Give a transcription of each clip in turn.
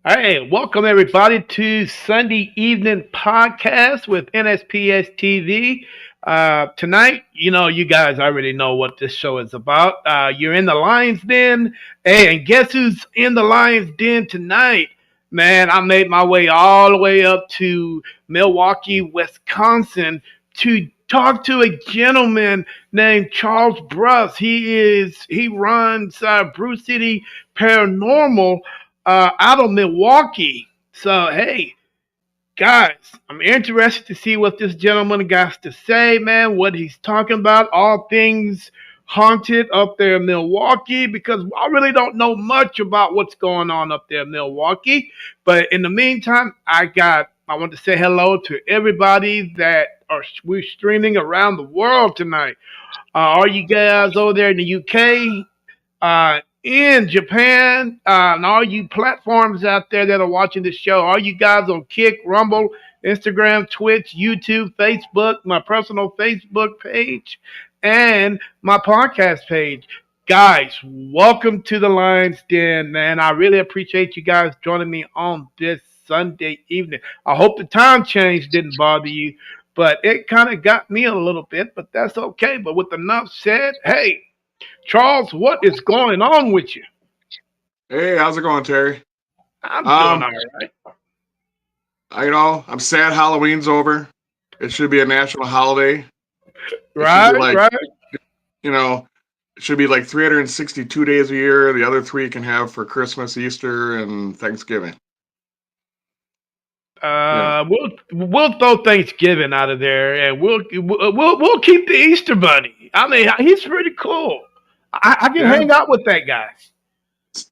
Hey, welcome everybody to Sunday Evening Podcast with NSPS TV. Tonight, you guys already know what this show is about. You're in the Lions Den. Hey, and guess who's in the Lions Den tonight? Man, I made my way all the way up to Milwaukee, Wisconsin to talk to a gentleman named Charles Bruss. He runs Brew City Paranormal out of Milwaukee. So, hey, guys, I'm interested to see what this gentleman got to say, man, what he's talking about, all things haunted up there in Milwaukee, because I really don't know much about what's going on up there in Milwaukee. But in the meantime, I want to say hello to everybody that we're streaming around the world tonight. Are you guys over there in the UK? In Japan, and all you platforms out there that are watching this show, all you guys on Kick, Rumble, Instagram, Twitch, YouTube, Facebook, my personal Facebook page, and my podcast page. Guys, welcome to the Lions Den, man. I really appreciate you guys joining me on this Sunday evening. I hope the time change didn't bother you, but it kind of got me a little bit, but that's okay. But with enough said, hey, Charles, what is going on with you? Hey, how's it going, Terry? I'm doing Um, all right. I'm sad Halloween's over. It should be a national holiday. It should be Right, like, right. you know, it should be like 362 days a year. The other three you can have for Christmas, Easter, and Thanksgiving. You know, We'll throw Thanksgiving out of there, and we'll keep the Easter Bunny. I mean, he's pretty cool. I can yeah. hang out with that guy.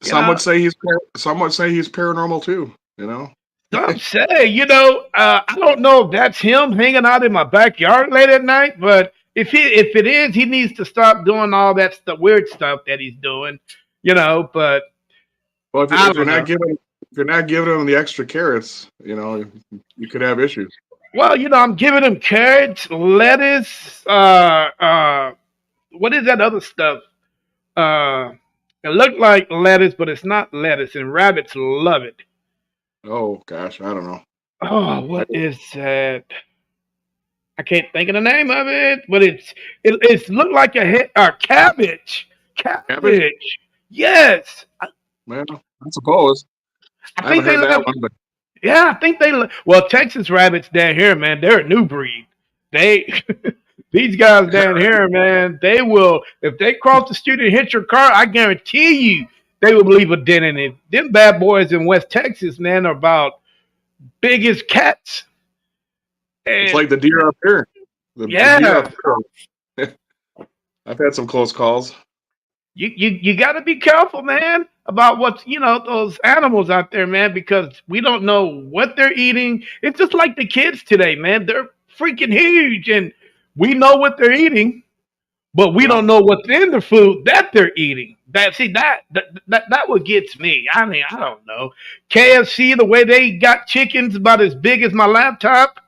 You Some know, would say some would say he's paranormal too. You know. some say, I don't know if that's him hanging out in my backyard late at night, but if it is, he needs to stop doing all that weird stuff that he's doing. But Well, I if you're don't not know. giving him the extra carrots, you could have issues. Well, I'm giving him carrots, lettuce, what is that other stuff? Uh, it looked like lettuce, but it's not lettuce, and rabbits love it. Oh gosh, I don't know. Oh, I, what is that? I can't think of the name of it, but it's looked like a cabbage. cabbage? Cabbage. Yes, Well, I suppose I I haven't think they heard that live. one, but Yeah, I think they. Well, Texas rabbits down here, man, they're a new breed. They these guys down here, man, they will if they cross the street and hit your car, I guarantee you they will leave a dent in it. Them bad boys in West Texas, man, are about big as cats. it's And like the deer up here. The deer up yeah, here. I've had some close calls. you got to be careful, man, about what's those animals out there, man, because we don't know what they're eating. It's just like the kids today, man. They're freaking huge, and we know what they're eating, but we Yep. don't know what's in the food that they're eating. That what gets me. I mean, I don't know. KFC, the way they got chickens about as big as my laptop.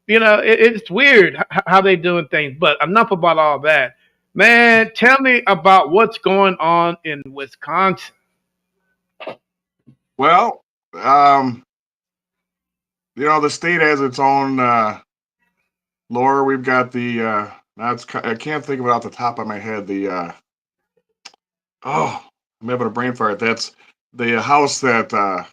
It's weird how they doing things. But enough about all that. Man, tell me about what's going on in Wisconsin. Well, the state has its own lore. We've got the that's I can't think of it off the top of my head. Oh, I'm having a brain fart. That's the house that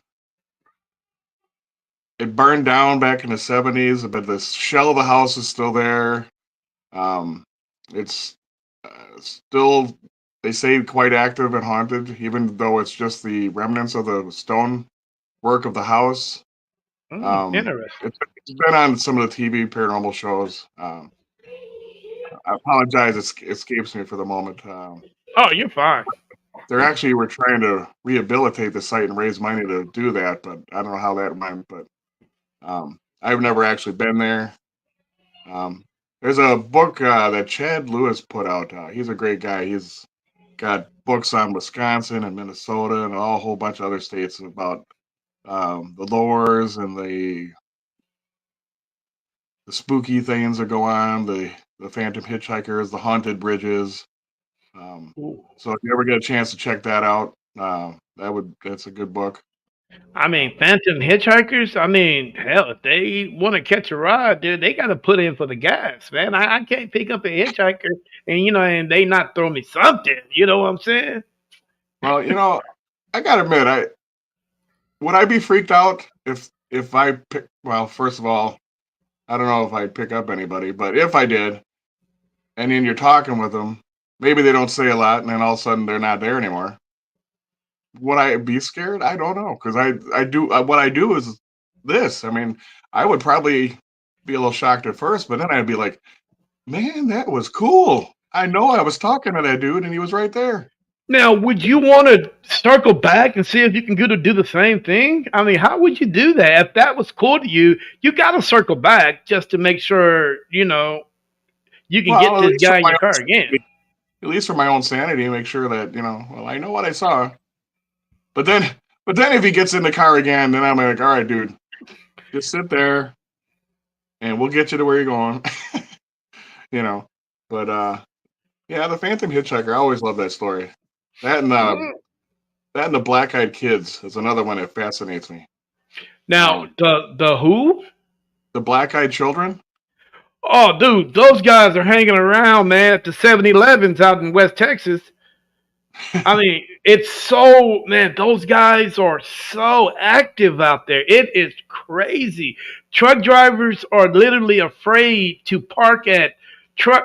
it burned down back in the 70s, but the shell of the house is still there. Um, it's still, they say, quite active and haunted, even though it's just the remnants of the stone work of the house. Interesting. It's been on some of the TV paranormal shows. I apologize, it escapes me for the moment. Oh, you're fine. They actually were trying to rehabilitate the site and raise money to do that, but I don't know how that went. But I've never actually been there. Um, there's a book that Chad Lewis put out. He's a great guy. He's got books on Wisconsin and Minnesota and a whole bunch of other states about the lores and the spooky things that go on, the phantom hitchhikers, the haunted bridges. Um, Ooh. so if you ever get a chance to check that out, that's a good book. I mean, phantom hitchhikers. I mean, hell, if they want to catch a ride, dude, they got to put in for the gas, man. I can't pick up a hitchhiker and and they not throw me something. You know what I'm saying? Well, I gotta admit, I would I be freaked out if I pick. Well, first of all, I don't know if I'd pick up anybody, but if I did, and then you're talking with them, maybe they don't say a lot, and then all of a sudden they're not there anymore. Would I be scared? I don't know, because I do what I do is this. I mean, I would probably be a little shocked at first, but then I'd be like, man, that was cool. I know I was talking to that dude, and he was right there. Now, would you want to circle back and see if you can go to do the same thing? I mean, how would you do that? If that was cool to you, you got to circle back just to make sure, you can get Well, this guy in your car again. at least for my own sanity, make sure that well, I know what I saw. But then, if he gets in the car again, then I'm like, all right, dude, just sit there, and we'll get you to where you're going. you know. But yeah, the Phantom Hitchhiker. I always love that story. That and Mm. the Black Eyed Kids is another one that fascinates me. Now, Um, the who? the Black Eyed Children. Oh, dude, those guys are hanging around, man, at the 7-Elevens out in West Texas. I mean, it's so, man, those guys are so active out there. It is crazy. Truck drivers are literally afraid to park at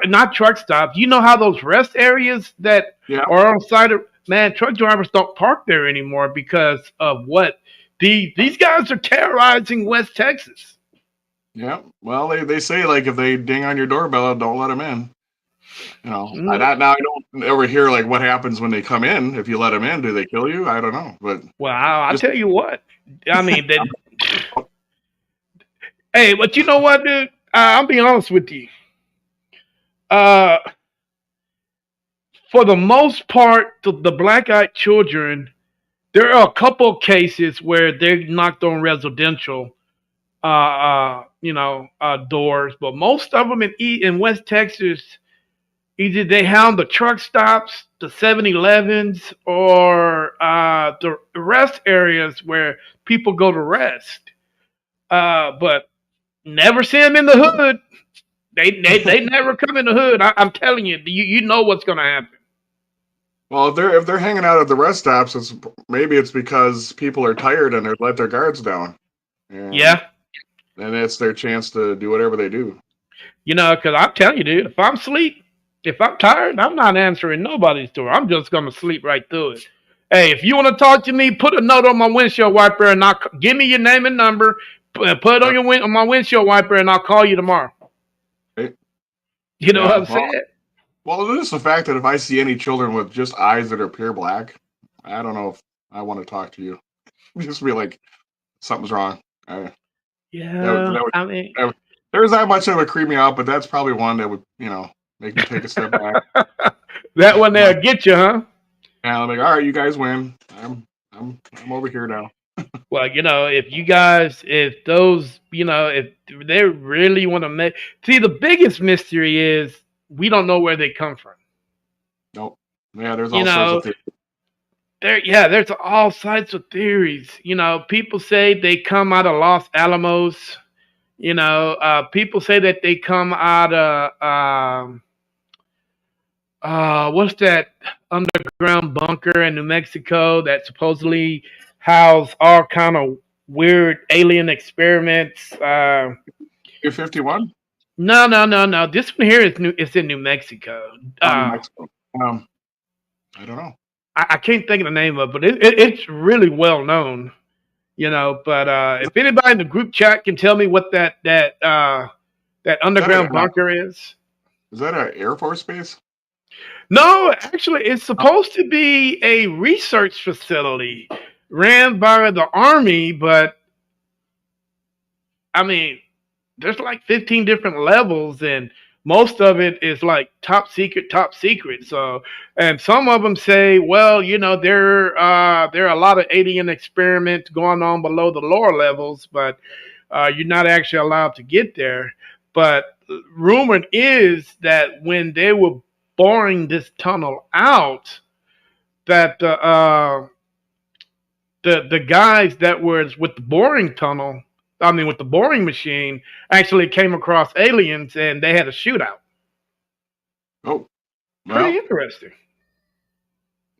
not truck stops. You know how those rest areas that Yeah, are on side of, man, truck drivers don't park there anymore because of what? These guys are terrorizing West Texas. yeah. Well, they say like if they ding on your doorbell, don't let them in. I Mm. not now I don't ever hear like what happens when they come in. If you let them in, do they kill you? I don't know, but Well, I'll just tell you what. I mean, hey, but you know what, dude? I'll be honest with you. Uh, for the most part, the black-eyed children, there are a couple of cases where they knocked on residential, doors, but most of them in West Texas, either they hound the truck stops, the 7-Elevens, or the rest areas where people go to rest. But never see them in the hood. They never come in the hood. I'm telling you, you know what's gonna happen. well, if they're hanging out at the rest stops, it's because people are tired and they're let their guards down, and Yeah, then it's their chance to do whatever they do. because I'm telling you, dude, if I'm asleep, if I'm tired, I'm not answering nobody's door. I'm just gonna sleep right through it. Hey, if you want to talk to me, put a note on my windshield wiper and I'll give me your name and number. Put it on Yep. on my windshield wiper and I'll call you tomorrow. Right? You know what Yeah. I'm saying? Well, just the fact that if I see any children with just eyes that are pure black, I don't know if I want to talk to you. Just be like, something's wrong. I, Yeah, that would, I mean, that would there's that much that would creep me out, but that's probably one that would make me take a step back. that one I'm like, there get you, huh? yeah, I'm like, all right, you guys win. I'm over here now. Well, if you guys, if those, if they really want to make, see, the biggest mystery is we don't know where they come from. Nope. Yeah, there's You all sorts know, of things. yeah, there's all sides of theories. People say they come out of Los Alamos. People say that they come out of what's that underground bunker in New Mexico that supposedly house all kind of weird alien experiments. You're 51 No, no, no, no. This one here is new. It's in New Mexico. on New Mexico. I don't know. I can't think of the name of it, but it's really well known. But if anybody in the group chat can tell me what that Is that underground bunker is. an Air Force base? No, actually, it's supposed to be a research facility ran by the army, but I mean, there's like 15 different levels, and most of it is like top secret, top secret. So, and some of them say, well, there are a lot of alien experiments going on below the lower levels, but you're not actually allowed to get there. But rumored is that when they were boring this tunnel out, that the guys that was with the boring tunnel, I mean with the boring machine, actually came across aliens and they had a shootout. Oh, Pretty well, interesting.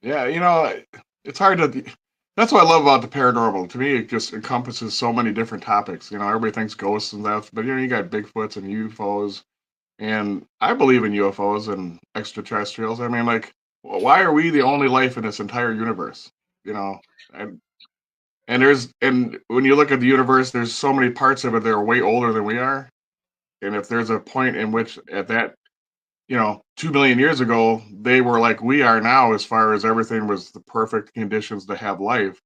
yeah, it's hard to. That's what I love about the paranormal. To me, it just encompasses so many different topics. Everybody thinks ghosts and stuff, but you got Bigfoots and UFOs, and I believe in UFOs and extraterrestrials. I mean, like, why are we the only life in this entire universe? You know, and and when you look at the universe, there's so many parts of it that are way older than we are. And if there's a point in which at that 2 million years ago, they were like we are now as far as everything was the perfect conditions to have life.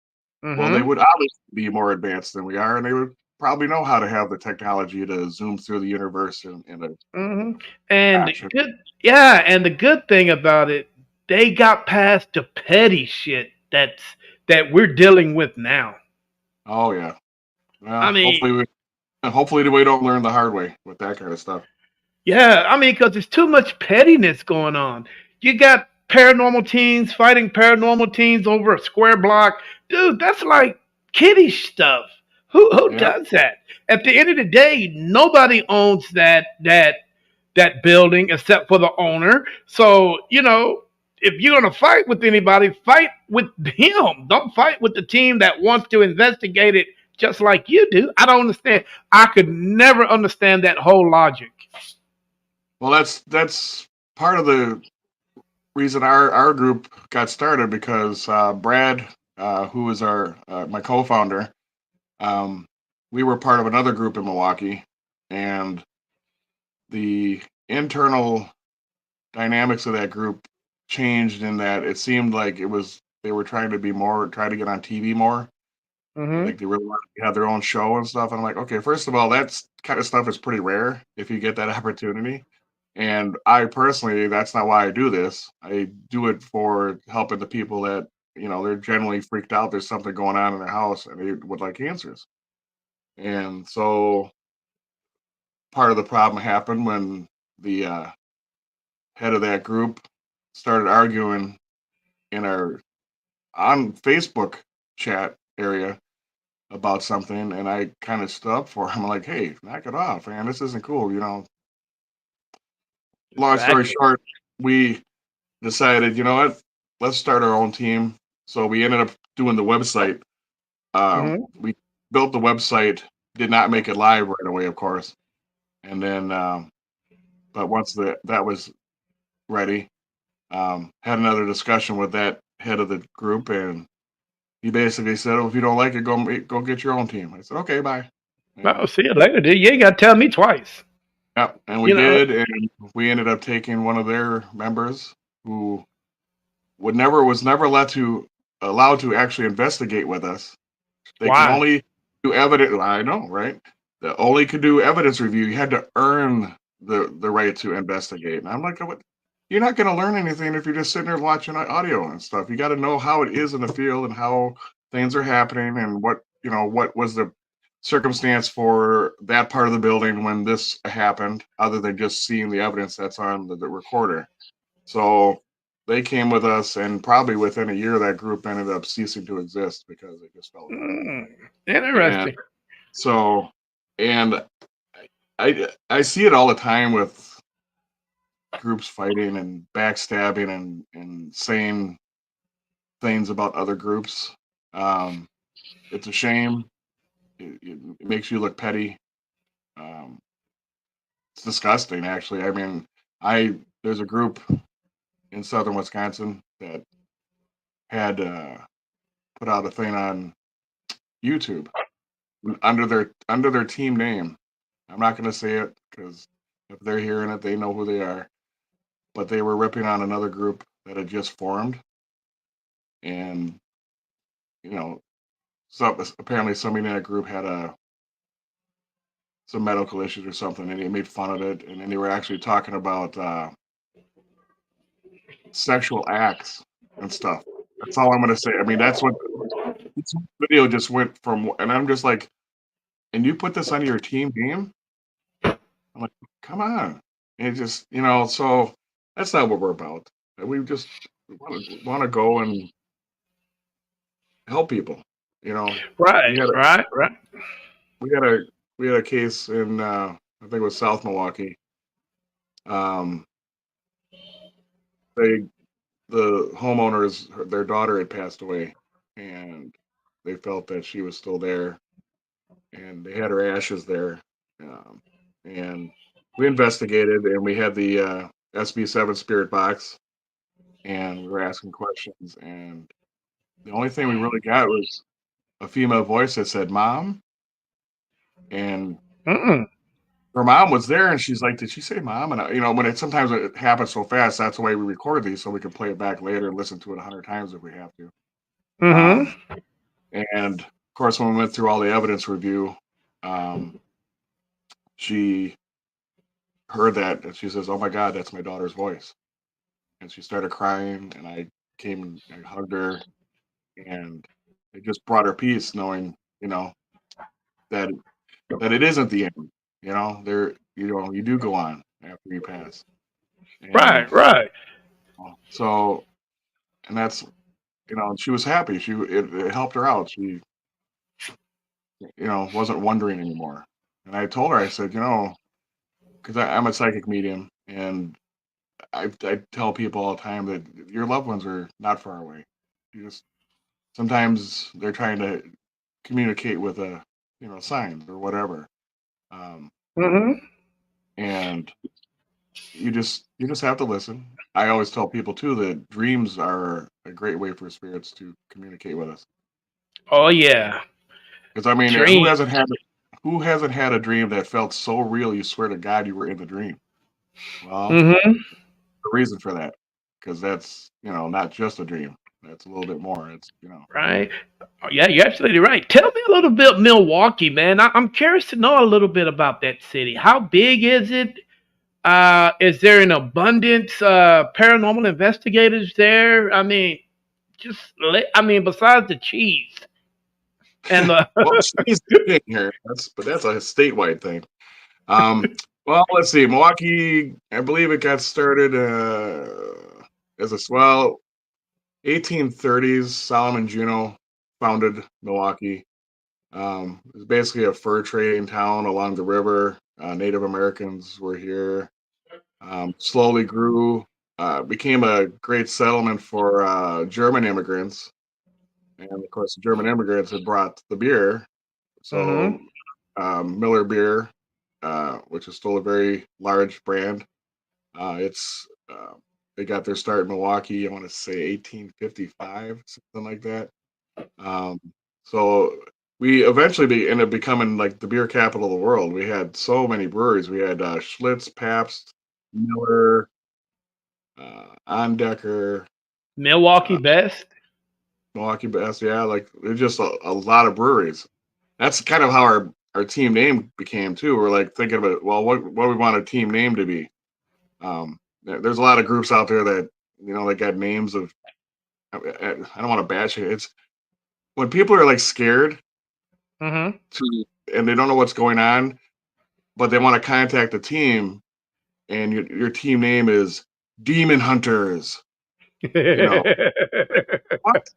Well, they Mm-hmm. would obviously be more advanced than we are, and they would probably know how to have the technology to zoom through the universe in a Hmm. And fashion. good, yeah. And the good thing about it, they got past the petty shit that we're dealing with now. Oh yeah. I Well, mean, hopefully we don't learn the hard way with that kind of stuff. yeah. I mean, because there's too much pettiness going on. You got paranormal teens fighting paranormal teens over a square block, dude. That's like kiddish stuff. Who Yeah. does that? At the end of the day, nobody owns that building except for the owner. So, if you're going to fight with anybody, fight with him. Don't fight with the team that wants to investigate it just like you do. I don't understand. I could never understand that whole logic. Well, that's part of the reason our group got started because Brad, who was our my co-founder, um, we were part of another group in Milwaukee, and the internal dynamics of that group changed in that it seemed like it was they were trying to get on TV more. Hmm. Like they really wanted to have their own show and stuff. And I'm like, okay, first of all, that's kind of stuff is pretty rare if you get that opportunity. And I personally, that's not why I do this. I do it for helping the people that, they're generally freaked out. There's something going on in their house and they would like answers. And so part of the problem happened when the head of that group started arguing in our on Facebook chat area about something, and I kind of stood up for him. I'm like, hey, knock it off, man. This isn't cool. Long story Exactly. short, we decided, you know what? Let's start our own team. So we ended up doing the website. Hmm. We built the website, did not make it live right away, of course. And then, but once that was ready, had another discussion with that head of the group, and he basically said, "Oh, if you don't like it, go get your own team." I said, "Okay, bye." Well, And see you later, dude. You ain't got to tell me twice. yeah, and we You know. did, and we ended up taking one of their members who was never allowed to actually investigate with us. They could Why? only do evidence. I know, right? They only could do evidence review. You had to earn the right to investigate. And I'm like, what? You're not going to learn anything if you're just sitting there watching audio and stuff. You got to know how it is in the field and how things are happening and what was the circumstance for that part of the building when this happened, other than just seeing the evidence that's on the recorder. So they came with us, and probably within a year, that group ended up ceasing to exist because it just fell apart. And Interesting. so, and I see it all the time with groups fighting and backstabbing and saying things about other groups. Um, it's a shame. It makes you look petty. Um, it's disgusting, actually. I mean, I there's a group in southern Wisconsin that had put out a thing on YouTube under their team name. I'm not going to say it because if they're hearing it, they know who they are. But they were ripping on another group that had just formed, and you know, apparently somebody in that group had some medical issues or something, and they made fun of it, and then they were actually talking about sexual acts and stuff. That's all I'm going to say. I mean, that's what this video just went from, and I'm just like, and you put this on your team game? I'm like, come on. And it just, so that's not what we're about. We just want to go and help people. You know, Right, we had a right, right. we had a we had a case in I think it was South Milwaukee. Um, they the homeowners, their daughter had passed away, and they felt that she was still there, and they had her ashes there. Um, and we investigated, and we had the SB7 spirit box, and we were asking questions, and the only thing we really got was a female voice that said "mom," and Mm-mm. her mom was there, and she's like, "Did she say mom?" And when sometimes it happens so fast, that's the way we record these, so we can play it back later and listen to it 100 times if we have to. Um, Mm-hmm. and of course, when we went through all the evidence review, um, she heard that, and she says, "Oh my God, that's my daughter's voice." And she started crying, and I came and I hugged her, and it just brought her peace, knowing, that that it isn't the end. You do go on after you pass, and Right, right. so, and that's, she was happy. It helped her out. She, wasn't wondering anymore. And I told her, I said, because I'm a psychic medium, and I tell people all the time that your loved ones are not far away. You just sometimes they're trying to communicate with signs or whatever, um, Mm-hmm. and you just have to listen. I always tell people too that dreams are a great way for spirits to communicate with us. Oh So, yeah. because I mean, who Dream. hasn't had a dream that felt so real you swear to God you were in the dream? Well, Mm-hmm. the reason for that, because that's not just a dream. That's a little bit more. It's Right. Oh, yeah, you're absolutely right. Tell me a little bit Milwaukee, man. I'm curious to know a little bit about that city. How big is it? Is there an abundance paranormal investigators there? I mean, besides the cheese and the well, she's the king here. That's a statewide thing. Um, well, let's see. Milwaukee, I believe it got started as a 1830s. Solomon Juno founded Milwaukee. It was basically a fur trading town along the river. Native Americans were here. Slowly grew, became a great settlement for German immigrants. And of course, the German immigrants had brought the beer. So hmm Miller Beer, which is still a very large brand. It's they got their start in Milwaukee. I want to say 1855, something like that. Um, so we eventually ended up becoming like the beer capital of the world. We had so many breweries. We had Schlitz, Pabst, Miller, Ondecker, Milwaukee uh, best. Milwaukee Best. Yeah, like there's just a lot of breweries. That's kind of how our team name became too. We're like thinking about, well, what do we want a team name to be? There's a lot of groups out there that they got names of. I don't want to bash it. It's when people are like scared hmm to and they don't know what's going on, but they want to contact the team, and your team name is Demon Hunters. You know, like, what?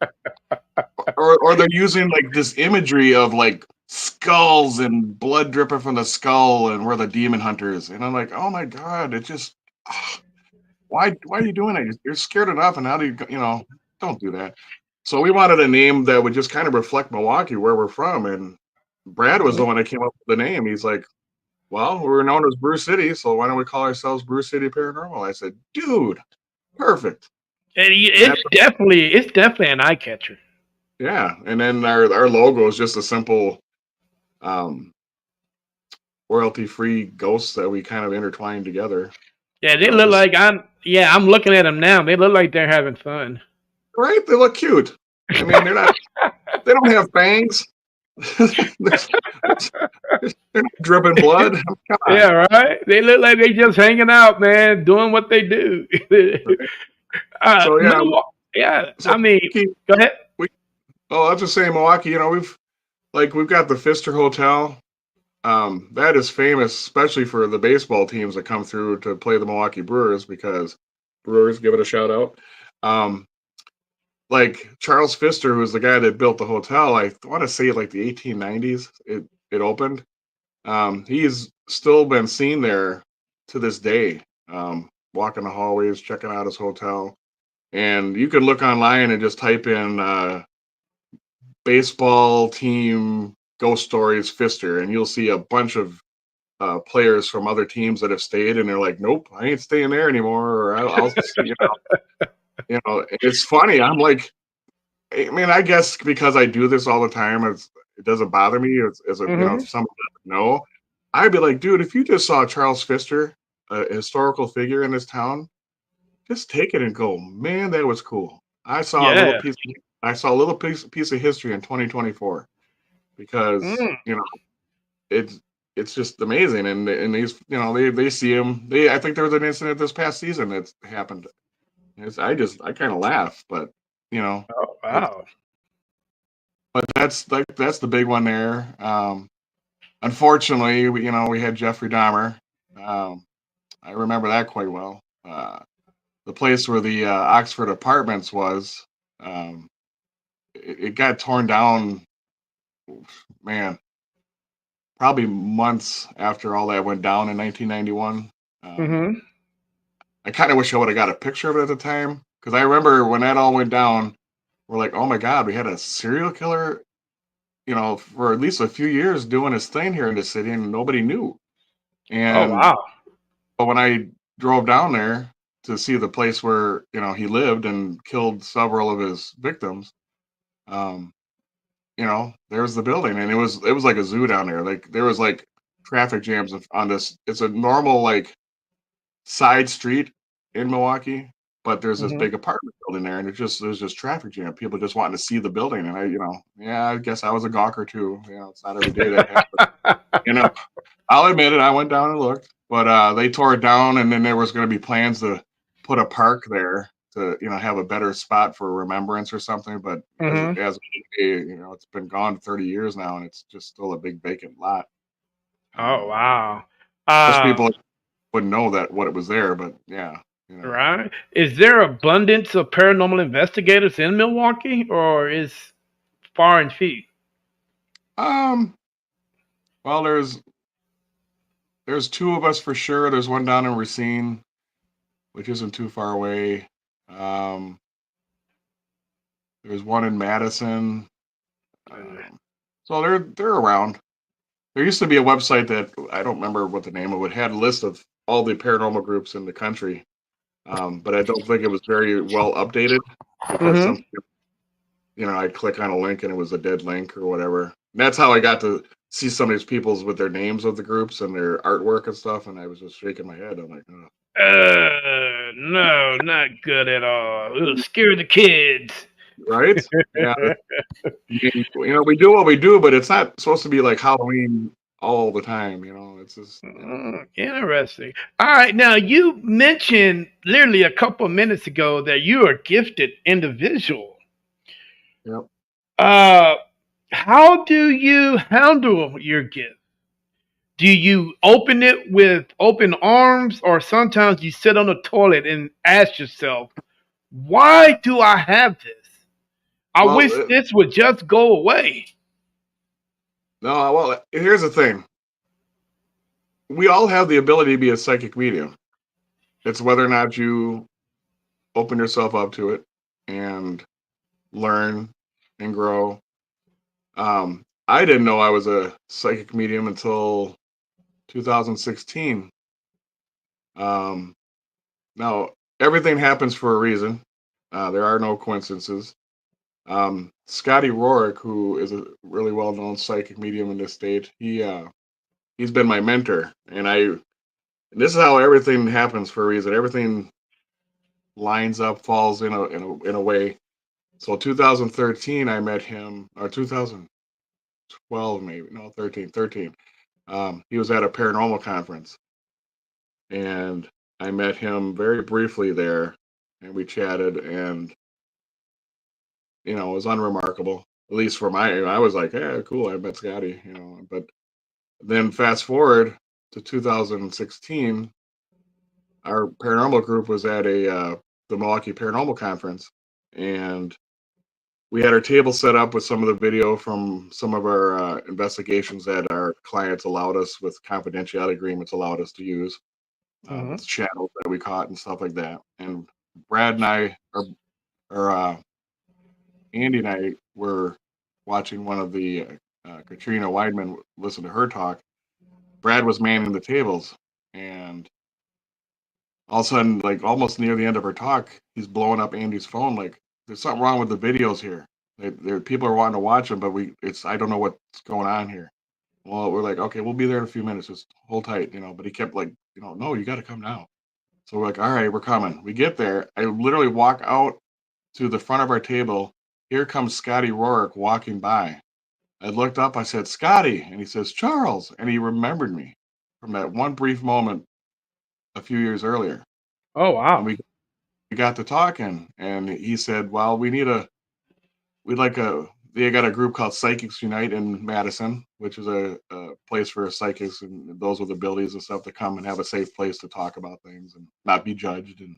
Or they're using like this imagery of like skulls and blood dripping from the skull, and we're the demon hunters. And I'm like, oh my God, it just ah, why are you doing it? You're scared enough, and how do don't do that. So we wanted a name that would just kind of reflect Milwaukee, where we're from. And Brad was the one that came up with the name. He's like, well, we're known as Brew City, so why don't we call ourselves Brew City Paranormal? I said, dude, perfect. And that's It's definitely an eye catcher. yeah. And then our logo is just a simple um royalty free ghosts that we kind of intertwine together. Yeah, they look Just like I'm looking at them now. They look like they're having fun. right. They look cute. I mean, they don't have fangs. There's- they're not dripping blood. Come on. Yeah, right. They look like they just hanging out, man, doing what they do. Right. So yeah, Milwaukee. Yeah, so I mean, Milwaukee, go ahead. we oh, I'll just say Milwaukee. We've got the Pfister Hotel. That is famous, especially for the baseball teams that come through to play the Milwaukee Brewers, because Brewers, give it a shout out. Um, like Charles Pfister, who's the guy that built the hotel. I want to say like the 1890s. It opened. He's still been seen there to this day, walking the hallways, checking out his hotel. And you can look online and just type in baseball team ghost stories Pfister, and you'll see a bunch of players from other teams that have stayed, and they're like, "Nope, I ain't staying there anymore." Or I'll see, it's funny. I'm like, I mean, I guess because I do this all the time, it doesn't bother me. As a Hmm. if someone doesn't know, I'd be like, dude, if you just saw Charles Pfister, a historical figure in this town, just take it and go, man, that was cool. Yeah. I saw a little piece of history in 2024 because Mm. it's it's just amazing, and these they see him. I think there was an incident this past season that's happened. I kind of laugh, but you know, Oh, it's wow. but that's the big one there. Unfortunately, we had Jeffrey Dahmer. Um, I remember that quite well. The place where the Oxford Apartments was, um, it got torn down. Man, probably months after all that went down in 1991. Um, Hmm. I kind of wish I would have got a picture of it at the time because I remember when that all went down, we're like, oh my god, we had a serial killer, for at least a few years doing his thing here in the city, and nobody knew. Oh, And wow. but when I drove down there to see the place where he lived and killed several of his victims, um, there was the building, and it was like a zoo down there. Like there was like traffic jams on this. It's a normal like side street in Milwaukee, but there's this Hmm. big apartment building there, and there's just traffic jam. People just wanting to see the building, and yeah, I guess I was a gawker too. It's not every day that happens. You know, I'll admit it. I went down and looked, but they tore it down, and then there was going to be plans to put a park there to have a better spot for remembrance or something. But Hmm. as of today, it's been gone 30 years now, and it's just still a big vacant lot. Oh, Um, wow. Most Uh, people wouldn't know that what it was there, but yeah, right. Is there abundance of paranormal investigators in Milwaukee, or is far and few? Um, well, there's two of us for sure. There's one down in Racine, which isn't too far away. Um, there's one in Madison. Um, so they're around. There used to be a website that I don't remember what the name of it had a list of all the paranormal groups in the country, but I don't think it was very well updated because Hmm. some I'd click on a link and it was a dead link or whatever. And that's how I got to see some of these people's with their names of the groups and their artwork and stuff, and I was just shaking my head. I'm like, oh. No, not good at all. It'll scare the kids. Right? Yeah. We do what we do, but it's not supposed to be like Halloween all the time. It's just Interesting. All right, now you mentioned literally a couple of minutes ago that you are a gifted individual. yep. Uh, how do you handle your gift? Do you open it with open arms, or sometimes you sit on the toilet and ask yourself, "Why do I have this? I Well, wish this would just go away." no. Well, here's the thing: we all have the ability to be a psychic medium. It's whether or not you open yourself up to it and learn and grow. I didn't know I was a psychic medium until 2016. Um, Now, everything happens for a reason. There are no coincidences. Scotty Rorick, who is a really well-known psychic medium in this state, he's been my mentor, and this is how everything happens for a reason. Everything lines up, falls in a way. So 2013, I met him, or 2012 maybe, no 13. He was at a paranormal conference, and I met him very briefly there, and we chatted, and it was unremarkable. At least for I was like, yeah, cool. I met Scotty, But then fast forward to 2016, our paranormal group was at the Milwaukee Paranormal Conference, and we had our table set up with some of the video from some of our investigations that our clients allowed us with confidentiality agreements allowed us to use with Mm-hmm. shadows that we caught and stuff like that. And Brad and I, or Andy and I, were watching one of the Katrina Weidman listen to her talk. Brad was manning the tables, and all of a sudden, like almost near the end of her talk, he's blowing up Andy's phone. Like, there's something wrong with the videos here. People are wanting to watch them, but I don't know what's going on here. Well, we're like, okay, we'll be there in a few minutes. Just hold tight, But he kept like, no, you got to come now. So we're like, all right, we're coming. We get there. I literally walk out to the front of our table. Here comes Scotty Rourke walking by. I looked up. I said, Scotty, and he says, Charles, and he remembered me from that one brief moment a few years earlier. Oh And wow. we got to talking, and he said, well, they got a group called Psychics Unite in Madison, which is a place for psychics and those with abilities and stuff to come and have a safe place to talk about things and not be judged. And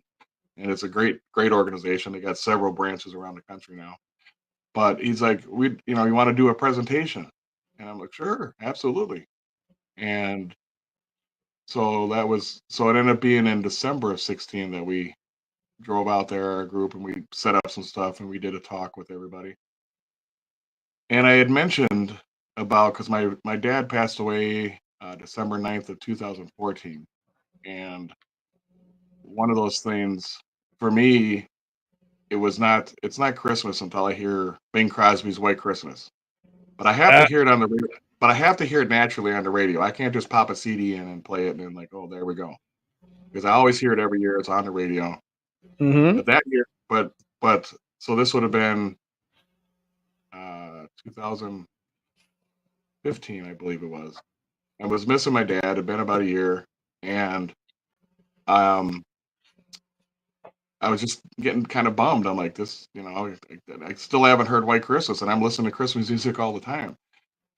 it's a great organization. They got several branches around the country now. But he's like, you want to do a presentation? And I'm like, sure, absolutely. And so it ended up being in December of 16 that we drove out there, our group, and we set up some stuff and we did a talk with everybody. And I had mentioned about, because my dad passed away December 9th of 2014. And one of those things for me, it's not Christmas until I hear Bing Crosby's White Christmas. But I have to Uh, hear it on the radio. But I have to hear it naturally on the radio. I can't just pop a CD in and play it and then like, oh, there we go. Because I always hear it every year. It's on the radio. mm-hmm. But that year, but so this would have been 2015, I believe it was. I was missing my dad. It had been about a year, and um, I was just getting kind of bummed. I'm like, I still haven't heard White Christmas, and I'm listening to Christmas music all the time.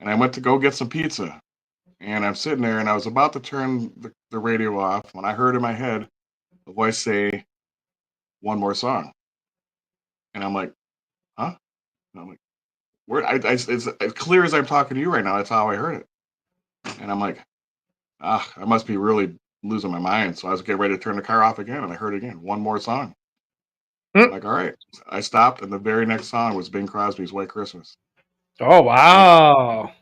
And I went to go get some pizza, and I'm sitting there, and I was about to turn the radio off when I heard in my head a voice say, "One more song," and I'm like, "Huh?" And I'm like, "Where?" It's as clear as I'm talking to you right now. That's how I heard it, and I'm like, I must be really losing my mind. So I was getting ready to turn the car off again, and I heard it again, one more song. I'm Mm. like, all right. I stopped, and the very next song was Bing Crosby's White Christmas. Oh And wow.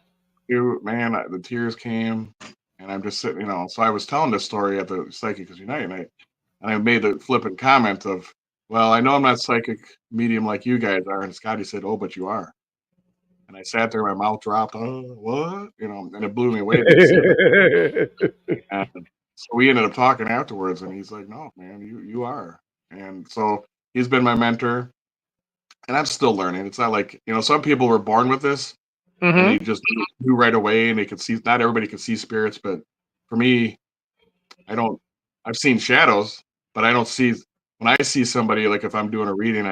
man, the tears came, and I'm just sitting, So I was telling this story at the Psychics Unite, and I made the flippant comment of, well, I know I'm not psychic medium like you guys are. And Scotty said, oh, but you are. And I sat there, my mouth dropped. Oh, what? And it blew me away that he said that. And so we ended up talking afterwards, and he's like, "No, man, you are." And so he's been my mentor, and I'm still learning. It's not like some people were born with this, and they mm-hmm. just knew right away, and they could see. Not everybody can see spirits, but for me, I don't. I've seen shadows, but I don't see. When I see somebody, like if I'm doing a reading,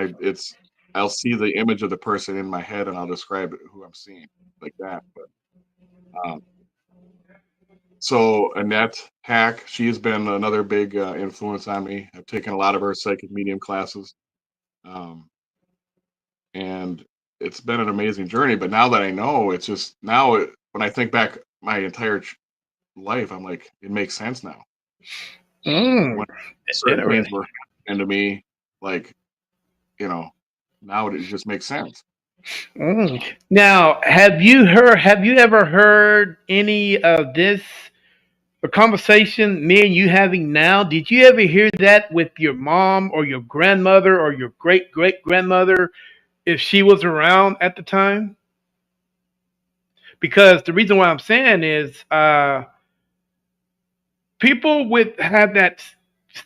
I'll see the image of the person in my head, and I'll describe who I'm seeing like that. But um, So Annette Hack, she has been another big influence on me. I've taken a lot of her psychic medium classes, um, and it's been an amazing journey. But now that I know, it's just when I think back my entire life, I'm like, it makes sense now. Mm. When certain things Interesting. were happening to me, like you know, now it just makes sense. Mm. Now, have you ever heard any of this a conversation me and you having now? Did you ever hear that with your mom or your grandmother or your great great grandmother if she was around at the time? Because the reason why I'm saying is people with have that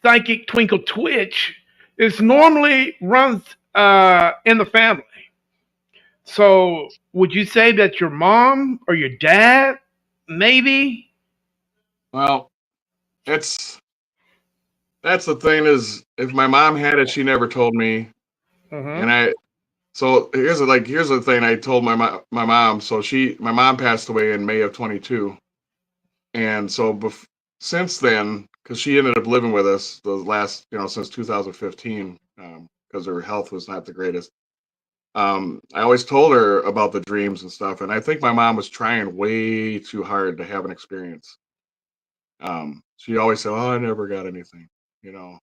psychic twinkle twitch is normally runs in the family. So would you say that your mom or your dad maybe? Well, it's that's the thing is, if my mom had it, she never told me, Mm-hmm. and So here's the thing I told my mom. So my mom passed away in May of 22, and so since then, because she ended up living with us the last since 2015, because her health was not the greatest. I always told her about the dreams and stuff, and I think my mom was trying way too hard to have an experience. She always said, "Oh, I never got anything," you know.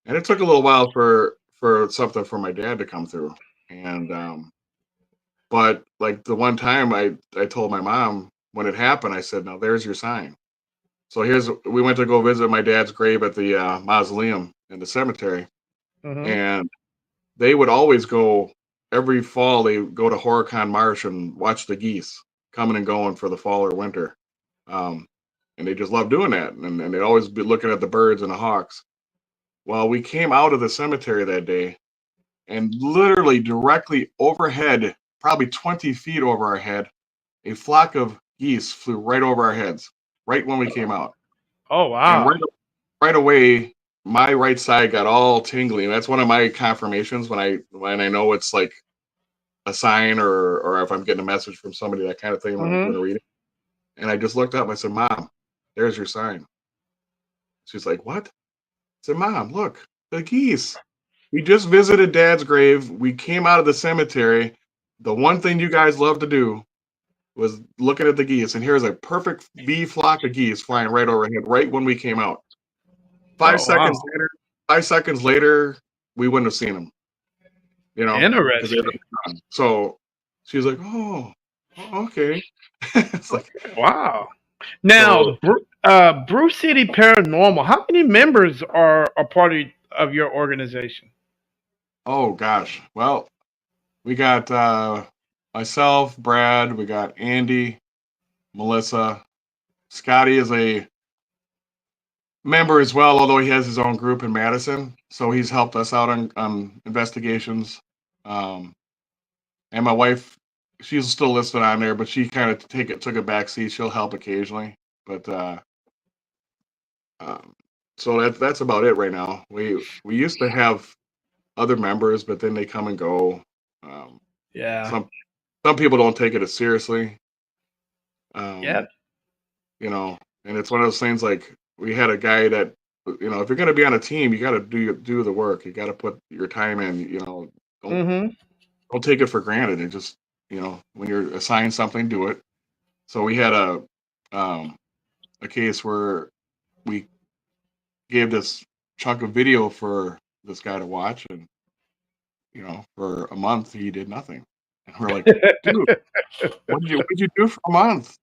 And it took a little while for something for my dad to come through. And but like the one time I told my mom when it happened, I said, "Now there's your sign." So we went to go visit my dad's grave at the mausoleum in the cemetery, Mm-hmm. and they would always go every fall. They would go to Horicon Marsh and watch the geese coming and going for the fall or winter, um, and they just loved doing that. And they'd always be looking at the birds and the hawks. Well, we came out of the cemetery that day, and literally directly overhead, probably 20 feet over our head, a flock of geese flew right over our heads, right when we came out. Oh And wow. right away, my right side got all tingly. And that's one of my confirmations when I know it's like a sign or if I'm getting a message from somebody, that kind of thing when I'm doing Mm-hmm. a reading. And I just looked up and I said, "Mom, there's your sign." She's like, "What?" I said, "Mom, look, the geese. We just visited Dad's grave. We came out of the cemetery. The one thing you guys love to do was looking at the geese, and here's a perfect bee flock of geese flying right overhead, right when we came out. Five Oh seconds wow. later, 5 seconds later, we wouldn't have seen them, because they were Interesting. gone. So she was like, "Oh, okay." It's like Wow. so. Now, Brew City Paranormal. How many members are a part of your organization? Oh gosh. Well, we got myself, Brad. We got Andy, Melissa. Scotty is a member as well, although he has his own group in Madison. So he's helped us out on investigations. Um, and my wife, she's still listed on there, but she kind of took a back seat. She'll help occasionally, but um, so that's about it right now. We used to have other members, but then they come and go. Um, Yeah. some some people don't take it as seriously, Yeah. um, and it's one of those things like we had a guy that if you're going to be on a team, you got to do the work. You got to put your time in. Don't Mm-hmm. don't take it for granted. And just when you're assigned something, do it. So we had um, a case where we gave this chunk of video for this guy to watch, and for a month he did nothing, and we're like, "Dude, what did you do for a month?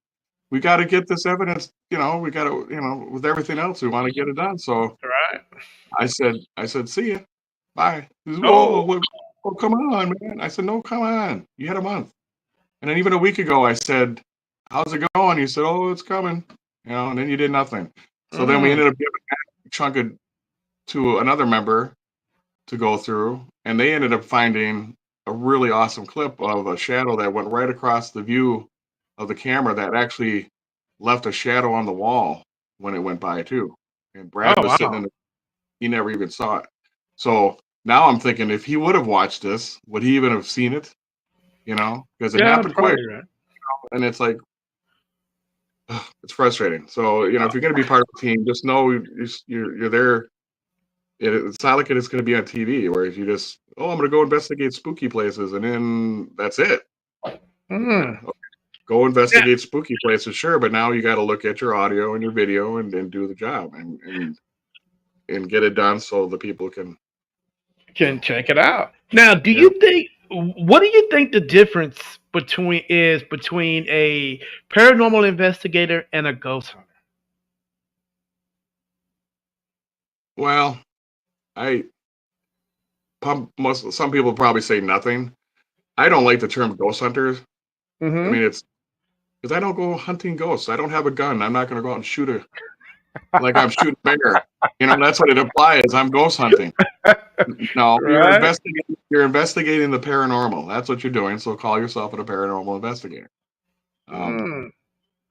We got to get this evidence. We got to with everything else, we want to get it done." So Right. I said, "See ya, bye." He says, "Whoa, Oh. what, oh, come on, man." I said, "No, come on. You had a month." And then even a week ago, I said, "How's it going?" He said, "Oh, it's coming." And then you did nothing. So then we Mm. ended up giving that chunk to another member to go through, and they ended up finding a really awesome clip of a shadow that went right across the view of the camera that actually left a shadow on the wall when it went by too. And Brad Oh was sitting wow. in the he never even saw it. So now I'm thinking if he would have watched this, would he even have seen it? Because it Yeah, happened quick, probably right. and it's like it's frustrating. So if you're going to be part of the team, just know you're there. It's not like it's going to be on TV, where if you just I'm going to go investigate spooky places, and then that's it. Yeah, Mm. okay. Go Yeah. investigate spooky places, sure, but now you got to look at your audio and your video and do the job and get it done so the people can you Can know check it out. Now, do yeah. you think? What do you think the difference between a paranormal investigator and a ghost hunter? Well, I some people probably say nothing. I don't like the term ghost hunters. I Mm-hmm. mean, it's because I don't go hunting ghosts. I don't have a gun. I'm not going to go out and shoot a like I'm shooting a bear. That's what it implies. I'm ghost hunting. No, Right. You're investigating the paranormal. That's what you're doing. So call yourself a paranormal investigator. Um, Mm.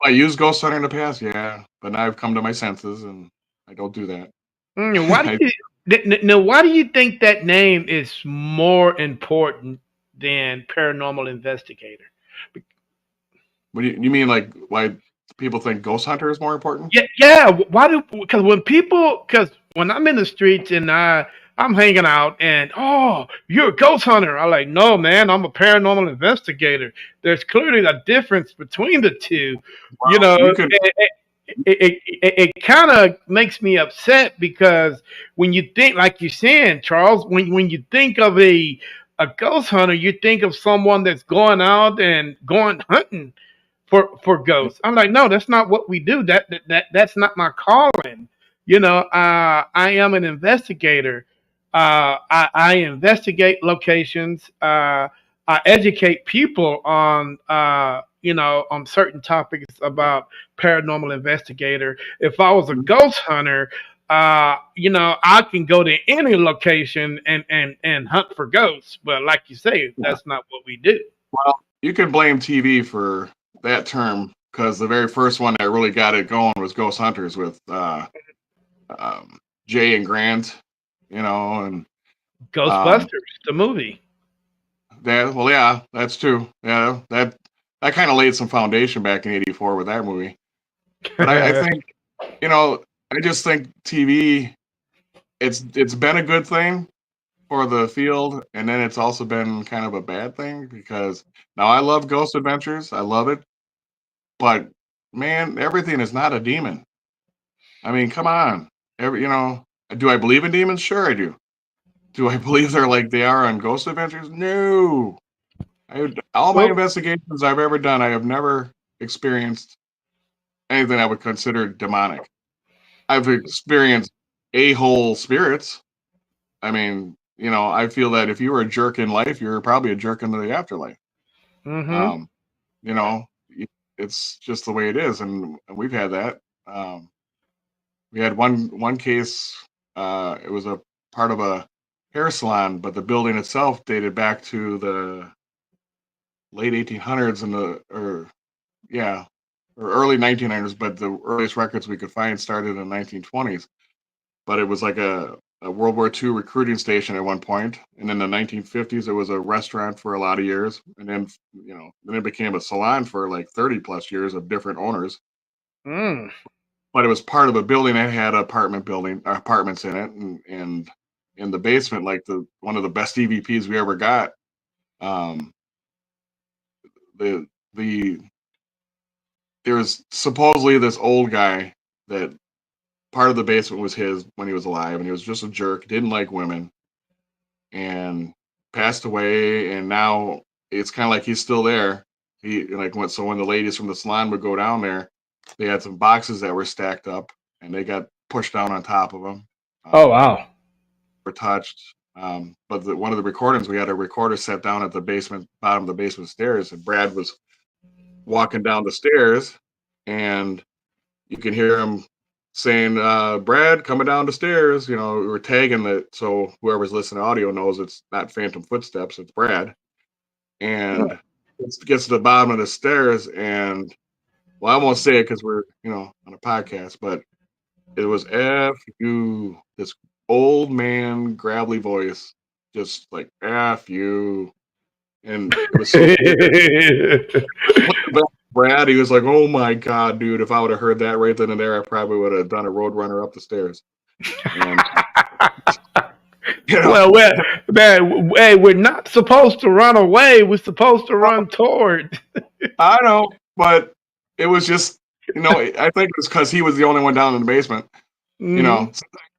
I used ghost hunter in the past, yeah, but now I've come to my senses and I don't do that. Mm. Why do I, you? Now, why do you think that name is more important than paranormal investigator? what do you mean? Like why people think ghost hunter is more important? Yeah, yeah. Why do? Because when I'm in the streets and I'm hanging out, and oh, you're a ghost hunter. I'm like, no, man, I'm a paranormal investigator. There's clearly a difference between the two. You Well, know, you can. it kind of makes me upset because when you think, like you're saying, Charles, when you think of a ghost hunter, you think of someone that's going out and going hunting for ghosts. I'm like, no, that's not what we do. That's not my calling. I am an investigator. I investigate locations. I educate people on on certain topics about paranormal investigator. If I was a ghost hunter, I can go to any location and hunt for ghosts. But like you say, Yeah. that's not what we do. Well, you can blame TV for that term because the very first one that really got it going was Ghost Hunters with um, Jay and Grant, and um, Ghostbusters, the movie. that. Well, yeah, that's true. Yeah, that kind of laid some foundation back in '84 with that movie. But I think, I just think TV. It's been a good thing for the field, and then it's also been kind of a bad thing because now I love Ghost Adventures. I love it. But man, everything is not a demon. I mean, come on. Do I believe in demons? Sure, I do. Do I believe they're like they are on Ghost Adventures? No. All my Well, investigations I've ever done, I have never experienced anything I would consider demonic. I've experienced a-hole spirits. I mean, I feel that if you were a jerk in life, you're probably a jerk in the afterlife. mm-hmm. Um, you know, it's just the way it is, and we've had that. We had one case. It was a part of a hair salon, but the building itself dated back to the late 1800s or yeah, or early 1900s. But the earliest records we could find started in the 1920s. But it was like a World War II recruiting station at one point, and in the 1950s it was a restaurant for a lot of years, and then it became a salon for like 30 plus years of different owners. Mm. But it was part of a building that had apartments in it, and in the basement, like the one of the best EVPs we ever got. Um, the the there was supposedly this old guy that part of the basement was his when he was alive, and he was just a jerk, didn't like women, and passed away. And now it's kind of like he's still there. He like when the ladies from the salon would go down there, they had some boxes that were stacked up, and they got pushed down on top of them. Oh Um, wow. were touched. But one of the recordings, we had a recorder set down at the bottom of the basement stairs, and Brad was walking down the stairs, and you can hear him saying, "Brad, coming down the stairs." We were tagging that so whoever's listening to audio knows it's not phantom footsteps, it's Brad. And it gets to the bottom of the stairs, and well, I won't say it because we're on a podcast, but it was F you, this old man gravelly voice, just like F you. And it was so weird. Brad, he was like, "Oh my god, dude! If I would have heard that right then and there, I probably would have done a roadrunner up the stairs." And you know, Well, man, hey, we're not supposed to run away. We're supposed to run toward. I know, but it was just, I think it's because he was the only one down in the basement. Hmm.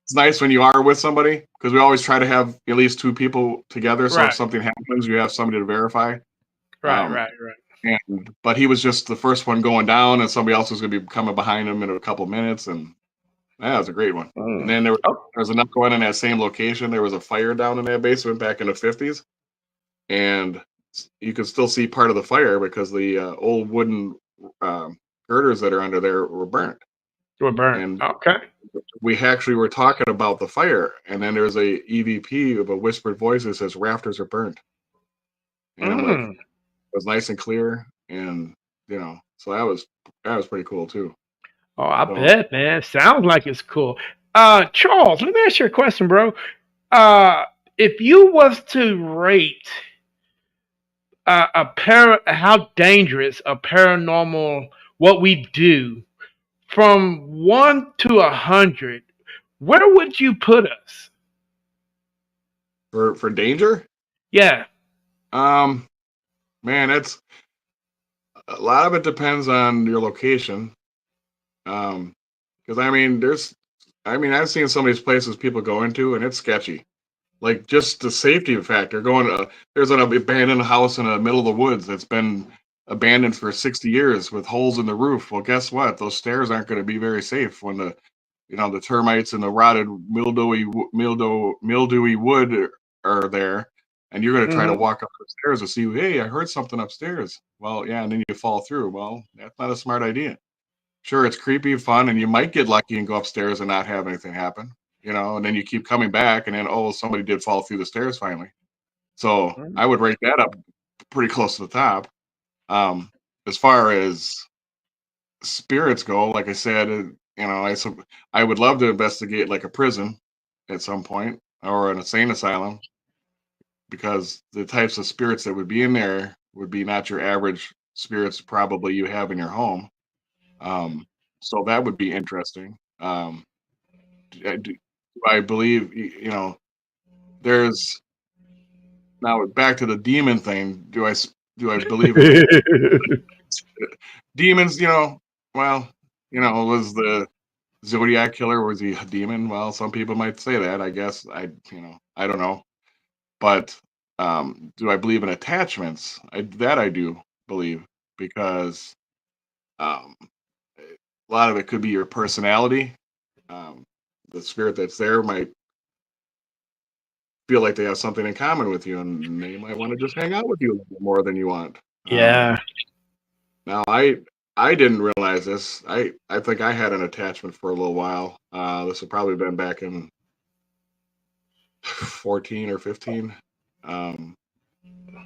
It's nice when you are with somebody because we always try to have at least two people together. So if Right, something happens, you have somebody to verify. right, Um, right, right. but he was just the first one going down, and somebody else was going to be coming behind him in a couple minutes, and that was a great one. And Mm. then Oh, there was another one in that same location. There was a fire down in that basement back in the 50s, and you could still see part of the fire because the old wooden girders that are under there were burnt. we're burnt. And Okay. we actually were talking about the fire, and then there's a EVP of a whispered voice that says rafters are burnt, and I'm like, it Mm. was nice and clear, and so that was pretty cool too. Oh, I So bet, man. Sounds like it's cool. Charles, let me ask you a question, bro. If you was to rate how dangerous a paranormal what we do from 1 to 100, where would you put us? for danger. Yeah. Um, man, it's a lot of it depends on your location. Because I mean, I've seen some of these places people go into, and it's sketchy. Like just the safety factor. There's an abandoned house in the middle of the woods that's been abandoned for 60 years with holes in the roof. Well, guess what? Those stairs aren't going to be very safe when the termites and the rotted mildewy wood are there, and you're going to try to Mm-hmm. walk up the stairs to see, hey, I heard something upstairs. Well, yeah, and then you fall through. Well, that's not a smart idea. Sure, it's creepy, fun, and you might get lucky and go upstairs and not have anything happen, and then you keep coming back, and then somebody did fall through the stairs finally. So I would rate that up pretty close to the top. Um, as far as spirits go, like I said, I would love to investigate like a prison at some point or an insane asylum because the types of spirits that would be in there would be not your average spirits probably you have in your home. Um, so that would be interesting. I believe there's now back to the demon thing. Do I believe in demons? Well, was the Zodiac killer, was he a demon? Well, some people might say that. I guess I don't know. But do I believe in attachments? I do believe because um, a lot of it could be your personality. Um, the spirit that's there might feel like they have something in common with you, and they might want to just hang out with you a little bit more than you want. Yeah. Now, I didn't realize this. I think I had an attachment for a little while. This had probably been back in 14 or 15. Um, I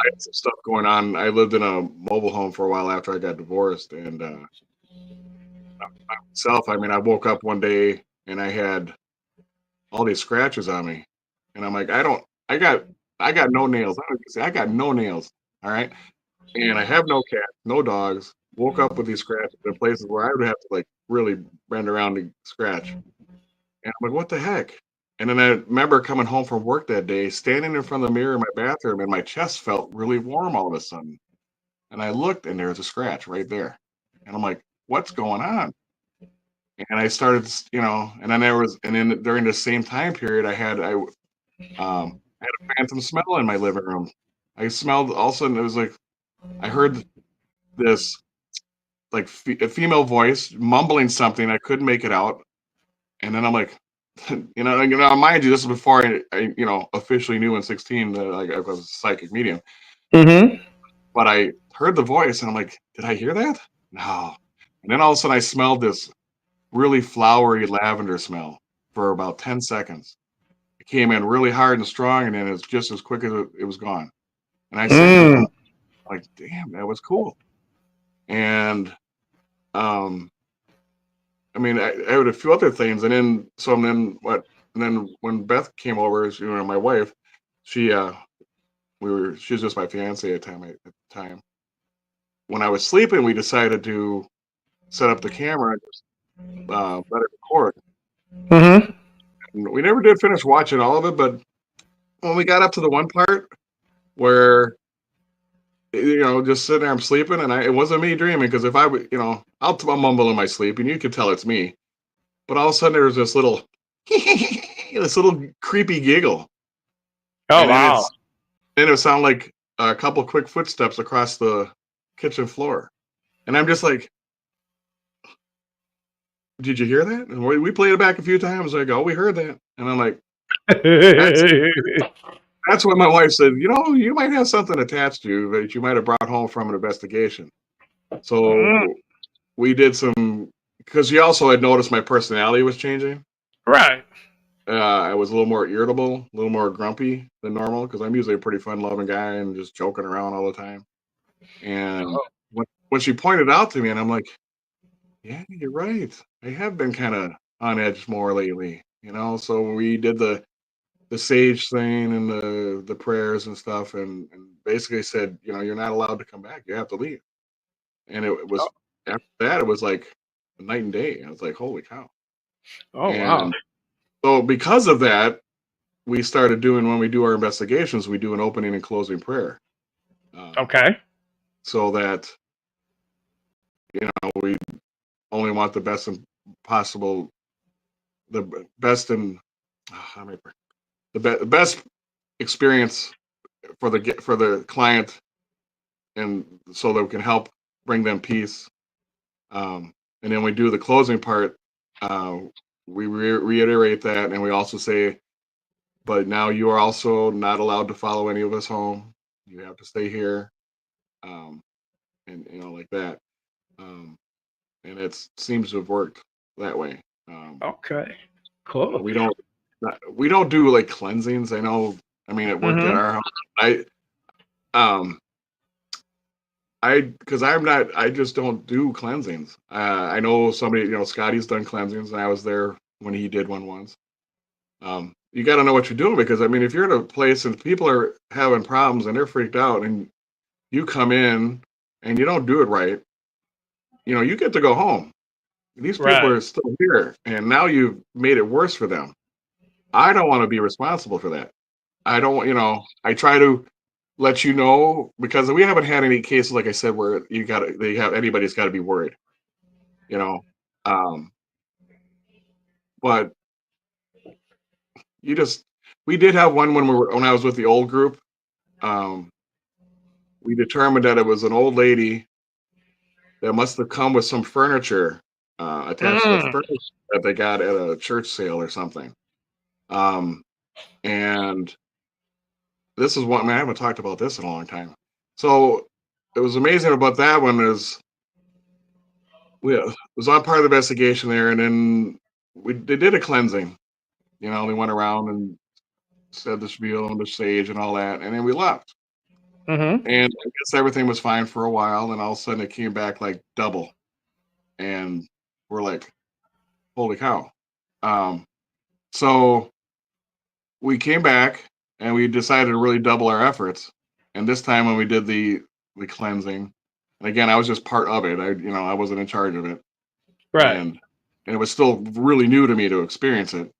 had some stuff going on. I lived in a mobile home for a while after I got divorced, and myself, I woke up one day and I had all these scratches on me, and I'm like, I got no nails. I got no nails. All right, and I have no cats, no dogs. Woke up with these scratches in places where I would have to like really bend around to scratch. And I'm like, what the heck? And then I remember coming home from work that day, standing in front of the mirror in my bathroom, and my chest felt really warm all of a sudden. And I looked, and there's a scratch right there. And I'm like, what's going on? And I started, and then during the same time period, I had a phantom smell in my living room. I smelled all of a sudden. It was like I heard this like a female voice mumbling something. I couldn't make it out, and then I'm like, mind you, this is before I officially knew in 16 that like I was a psychic medium. Mm-hmm. But I heard the voice, and I'm like, did I hear that? No. And then all of a sudden, I smelled this really flowery lavender smell for about 10 seconds. It came in really hard and strong, and then it's just as quick as it was gone. And I sat there Mm. like, damn, that was cool. And I had a few other things, and then when Beth came over, my wife, she she was just my fiance at the time. When I was sleeping, we decided to set up the camera and just let it record. Mm-hmm. And we never did finish watching all of it, but when we got up to the one part where just sitting there, I'm sleeping, and it wasn't me dreaming because if I would, I'll mumble in my sleep, and you could tell it's me. But all of a sudden, there was this little, this little creepy giggle, Oh and wow. then it would sound like a couple quick footsteps across the kitchen floor, and I'm just like, "Did you hear that?" And we played it back a few times. I go, "Oh, we heard that," and I'm like, "That's that's when my wife said, you might have something attached to you that you might have brought home from an investigation." So Mm. we did some because she also had noticed my personality was changing. Right. I was a little more irritable, a little more grumpy than normal because I'm usually a pretty fun-loving guy and just joking around all the time. And Oh. when she pointed out to me, and I'm like, "Yeah, you're right. I have been kind of on edge more lately." So we did the sage thing and the prayers and stuff, and basically said, you're not allowed to come back. You have to leave. And it was after that, it was like night and day. I was like, "Holy cow!" Oh wow. And so because of that. we started doing when we do our investigations, we do an opening and closing prayer, um, Okay. so that we only want the best and possible, the best and how many, the best experience for the client, and so that we can help bring them peace. And then we do the closing part. Uh, we reiterate that, and we also say, but now you are also not allowed to follow any of us home. You have to stay here, um, and like that. Um, and it seems to have worked that way. Okay. Cool. We don't do like cleansings. I know. I mean, it worked at Mm-hmm. our house. I um because I'm not. I just don't do cleansings. I know somebody. Scotty's done cleansings, and I was there when he did one once. You got to know what you're doing, because I mean, if you're in a place and people are having problems and they're freaked out, and you come in and you don't do it right, you get to go home. These people Right. are still here, and now you've made it worse for them. I don't want to be responsible for that. I don't, I try to let you know, because we haven't had any cases, like I said, where anybody's got to be worried, you know. Um, but you just, we did have one when I was with the old group. Um, we determined that it was an old lady that must have come with some furniture attached to the Mm. furniture that they got at a church sale or something. Um, and this is what, man, I haven't talked about this in a long time. So it was amazing about that one is we was on part of the investigation there, and then they did a cleansing. They went around and said the spiel and the sage and all that, and then we left. Mm-hmm. And I guess everything was fine for a while, and all of a sudden it came back like double, and we're like, "Holy cow!" Um, so we came back and we decided to really double our efforts. And this time when we did the cleansing, and again, I was just part of it. I wasn't in charge of it, Right. and it was still really new to me to experience it.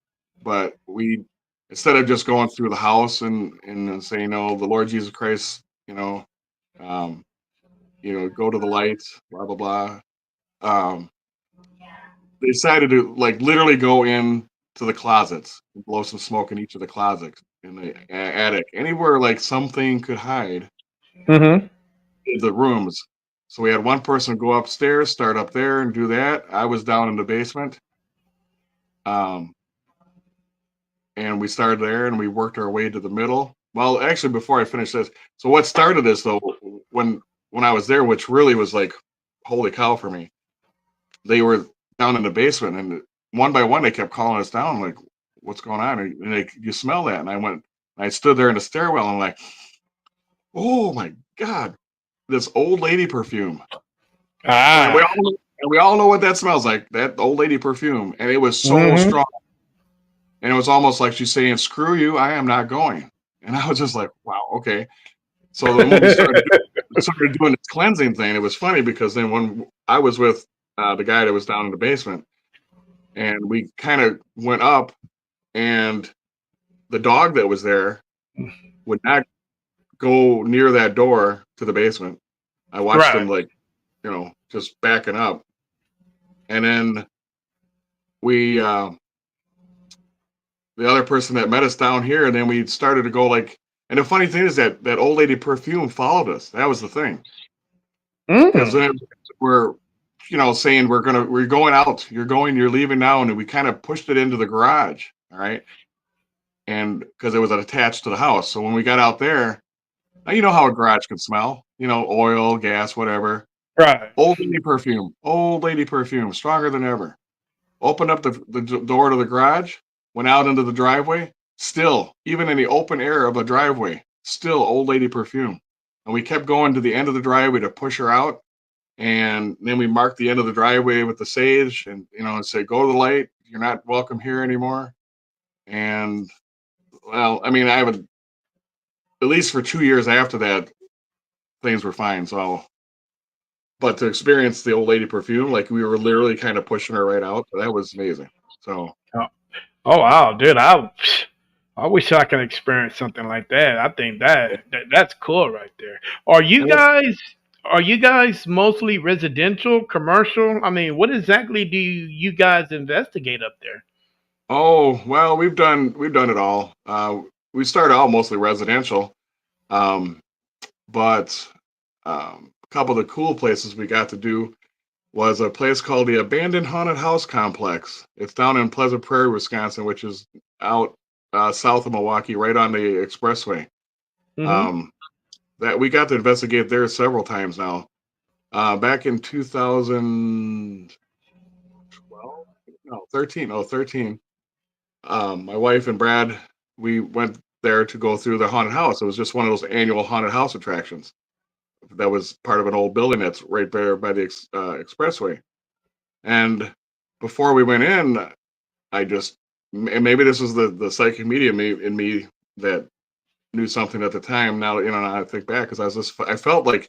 But we, instead of just going through the house and saying, "No, the Lord Jesus Christ," um, go to the light, blah blah blah. Um, they decided to like literally go in to the closets and blow some smoke in each of the closets in the attic, anywhere like something could hide Mm-hmm. in the rooms. So we had one person go upstairs, start up there, and do that. I was down in the basement, um, and we started there, and we worked our way to the middle. Well, actually, before I finish this, so what started this though, when when I was there, which really was like, holy cow for me, they were down in the basement, and one by one they kept calling us down, like, what's going on? And they, you smell that? And I stood there in the stairwell, and I'm like, oh my god, this old lady perfume. And Ah. we all know what that smells like, that old lady perfume. And it was so Mm-hmm. strong, and it was almost like she's saying, screw you, I am not going. And I was just like, wow, okay. So then when we started doing this cleansing thing, it was funny because then when I was with the guy that was down in the basement, and we kind of went up, and the dog that was there would not go near that door to the basement. I watched him Right. like, just backing up. And then we, the other person that met us down here, and then we started to go like, and the funny thing is that old lady perfume followed us. That was the thing. Because Mm. then we're, saying we're going out, you're leaving now. And we kind of pushed it into the garage. All right. And because it was attached to the house. So when we got out there, now you know how a garage can smell, oil, gas, whatever. Right. Old lady perfume, stronger than ever. Opened up the door to the garage, went out into the driveway, still, even in the open air of a driveway, still old lady perfume. And we kept going to the end of the driveway to push her out. And then we marked the end of the driveway with the sage, and, and say, go to the light. You're not welcome here anymore. And, well, I mean, I haven't, at least for 2 years after that, things were fine. So, but to experience the old lady perfume, like we were literally kind of pushing her right out, that was amazing. So, Oh, oh wow, dude. I wish I could experience something like that. I think that's cool right there. Are you And it's guys are you guys mostly residential, commercial? I mean, what exactly do you guys investigate up there? oh well, we've done it all. We started out mostly residential, um, but a couple of the cool places we got to do was a place called the Abandoned Haunted House Complex. It's down in Pleasant Prairie, Wisconsin, which is out south of Milwaukee, right on the expressway. Hmm. Um, that we got to investigate there several times now. Back in 2012, no, 13, oh, 13, my wife and Brad, we went there to go through the haunted house. It was just one of those annual haunted house attractions that was part of an old building that's right there by the expressway. And before we went in, I just, and maybe this was the psychic medium in me that knew something at the time. Now, now I think back because I felt like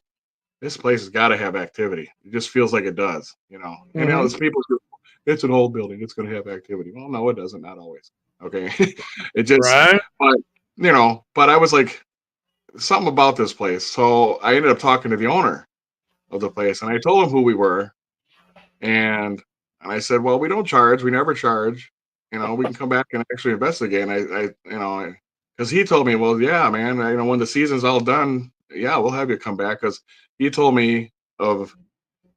this place has got to have activity. It just feels like it does, And now Hmm. it's people, it's an old building. It's going to have activity. Well, no, it doesn't. Not always. Okay. It just, Right. but, but I was like, something about this place. So I ended up talking to the owner of the place and I told him who we were. And I said, well, we don't charge. We never charge. We can come back and actually investigate. And because he told me, well, yeah, man, when the season's all done, yeah, we'll have you come back. Because he told me of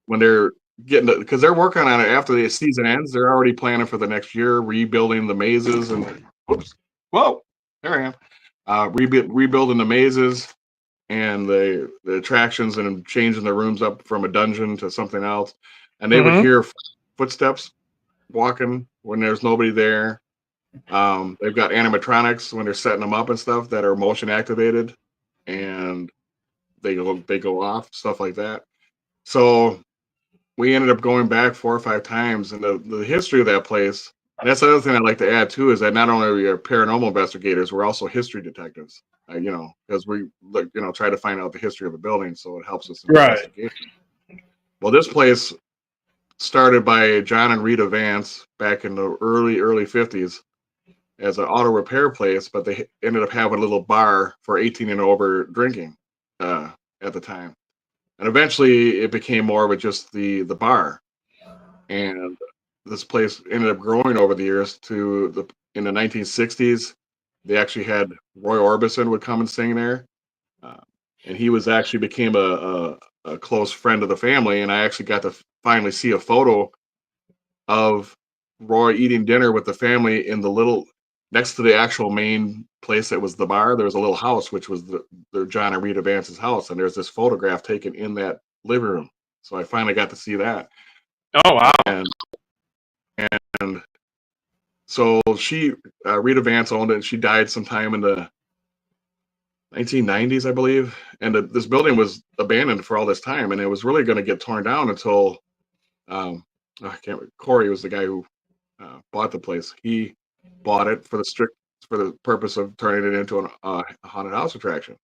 when they're because they're working on it after the season ends. They're already planning for the next year, rebuilding the mazes and, whoops, whoa, there I am. Rebuilding the mazes and the attractions and changing the rooms up from a dungeon to something else. And they would Hmm. hear footsteps walking when there's nobody there. They've got animatronics when they're setting them up and stuff that are motion activated, and they go off, stuff like that. So we ended up going back 4 or 5 times, and the history of that place. And that's the other thing I'd like to add too is that not only are we paranormal investigators, we're also history detectives. Because we like try to find out the history of a building, so it helps us in Right. investigation. Well, this place started by John and Rita Vance back in the early 50s as an auto repair place, but they ended up having a little bar for 18 and over drinking uh, at the time. And eventually it became more with just the bar. And this place ended up growing over the years to in the 1960s. They actually had Roy Orbison would come and sing there. Uh, and he was actually became a close friend of the family. And I actually got to finally see a photo of Roy eating dinner with the family in the little next to the actual main place that was the bar. There was a little house which was the John and Rita Vance's house, and there's this photograph taken in that living room. So I finally got to see that, Oh wow. and and so she Rita Vance owned it. And she died sometime in the 1990s, I believe, and this building was abandoned for all this time, and it was really going to get torn down until I can't. Corey was the guy who bought the place. He bought it for the purpose of turning it into a haunted house attraction,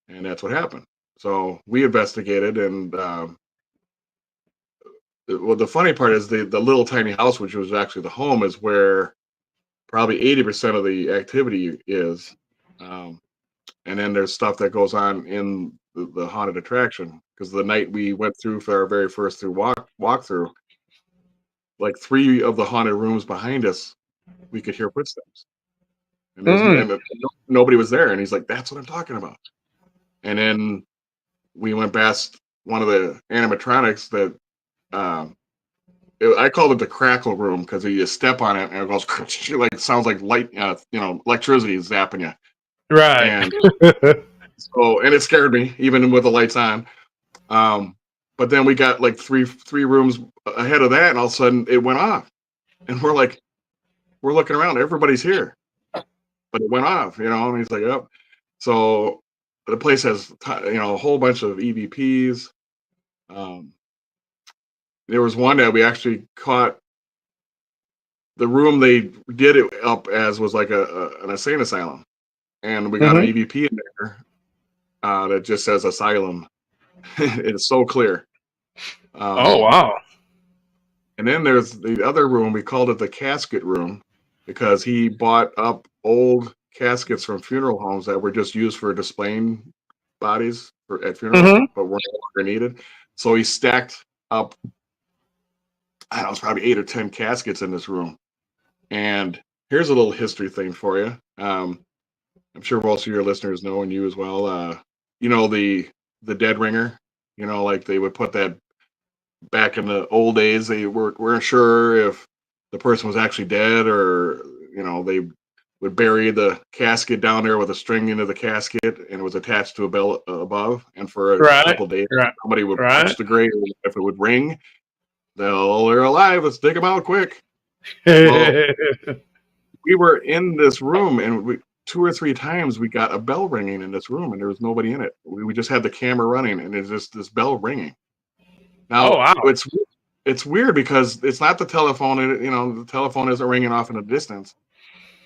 and that's what happened. So we investigated, and well, the funny part is the little tiny house, which was actually the home, is where probably 80% of the activity is. Um, and then there's stuff that goes on in the haunted attraction because the night we went through for our very first through walkthrough, like three of the haunted rooms behind us, we could hear footsteps. And Mm. nobody was there. And he's like, "That's what I'm talking about." And then we went past one of the animatronics that um, I called it the crackle room because you step on it and it goes like sounds like light, electricity is zapping you. Right. And and it scared me even with the lights on. Um, but then we got like three rooms ahead of that, and all of a sudden it went off, and we're looking around, everybody's here, but it went off, and he's like, "Yep." So the place has, a whole bunch of EVPs. Um, there was one that we actually caught. The room they did it up as was like an insane asylum, and we got an Hmm. EVP in there that just says asylum. It's so clear. Oh Um, wow. and then there's the other room. We called it the casket room because he bought up old caskets from funeral homes that were just used for displaying bodies at funerals, Hmm. but were no longer needed. So he stacked up, I don't know, it's probably 8 or 10 caskets in this room. And here's a little history thing for you. I'm sure most of your listeners know, and you as well. You know the dead ringer. You know, like they would put that back in the old days. They weren't sure if the person was actually dead, or they would bury the casket down there with a string into the casket, and it was attached to a bell above. And for a Right. couple of days, Right. somebody would Right. watch the grave. If it would ring, they're alive. Let's dig them out quick. Well, we were in this room, and 2 or 3 times we got a bell ringing in this room, and there was nobody in it. We just had the camera running, and there's just this bell ringing. Oh Now wow. it's weird because it's not the telephone. The telephone isn't ringing off in the distance,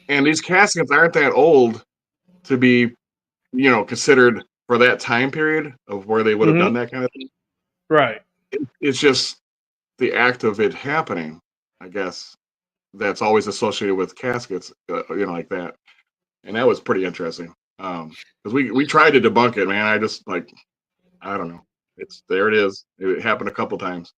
and these caskets aren't that old to be considered for that time period of where they would have Hmm. done that kind of thing. Right. It's just the act of it happening, I guess. That's always associated with caskets, like that. And that was pretty interesting. Because we tried to debunk it, man. I just like I don't know. It's there. It is. It happened a couple times.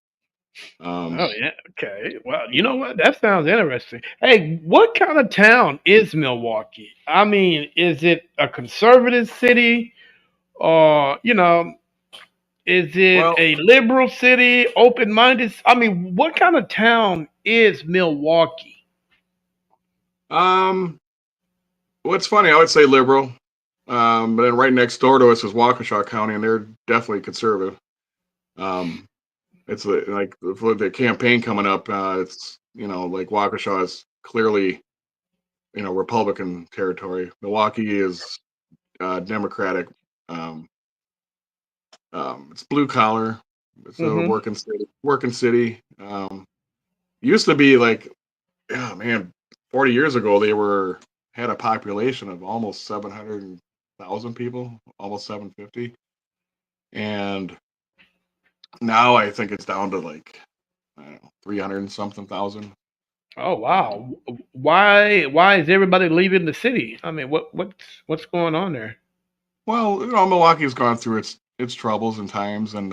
Oh Um, yeah. Okay. Well, you know what? That sounds interesting. Hey, what kind of town is Milwaukee? I mean, is it a conservative city, or is it well, a liberal city, open-minded? I mean, what kind of town is Milwaukee? um, what's funny? I would say liberal. But then right next door to us is Waukesha County, and they're definitely conservative. Um, it's like for the campaign coming up. It's like Waukesha is clearly Republican territory. Milwaukee is Democratic. Um, it's blue collar. It's a Hmm. working city. Working city. Used to be like, yeah, man, 40 years ago they were had a population of almost 700,000 people, almost 750, and now I think it's down to like I don't know 300 and something thousand. Oh Um, wow. Why is everybody leaving the city? I mean, what's going on there? well, Milwaukee's gone through its troubles and times, and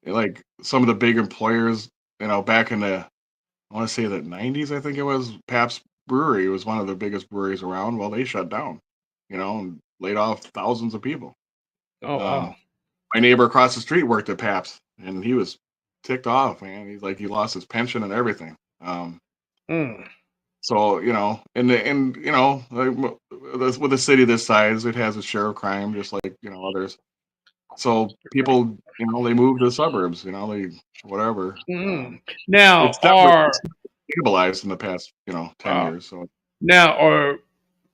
like some of the big employers, back in the I want to say the 90s, I think it was Pabst Brewery was one of the biggest breweries around. Well, they shut down, and laid off thousands of people. Oh Um, wow. my neighbor across the street worked at Pabst, and he was ticked off, man. He's like he lost his pension and everything. Mm. So and like, with a city this size, it has its share of crime, just like others. So people, they move to the suburbs. They whatever. Mm. Now It's definitely are stabilized in the past 10 uh, years. So now are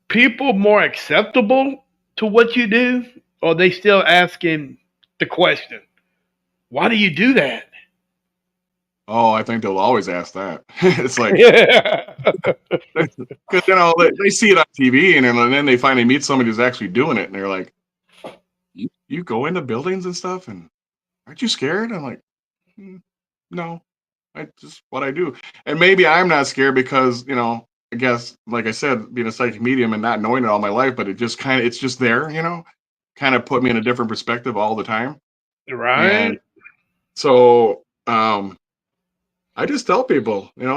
people more acceptable to what you do, or are they still asking the question, why do you do that? oh, I think they'll always ask that. It's like Yeah. because they see it on TV, and then they finally meet somebody who's actually doing it, and they're like, "You go into buildings and stuff, and aren't you scared?" I'm like, "Mm, no, I just what I do." And maybe I'm not scared because I guess like I said, being a psychic medium and not knowing it all my life, but it's just there, kind of put me in a different perspective all the time, and Right. so I just tell people, when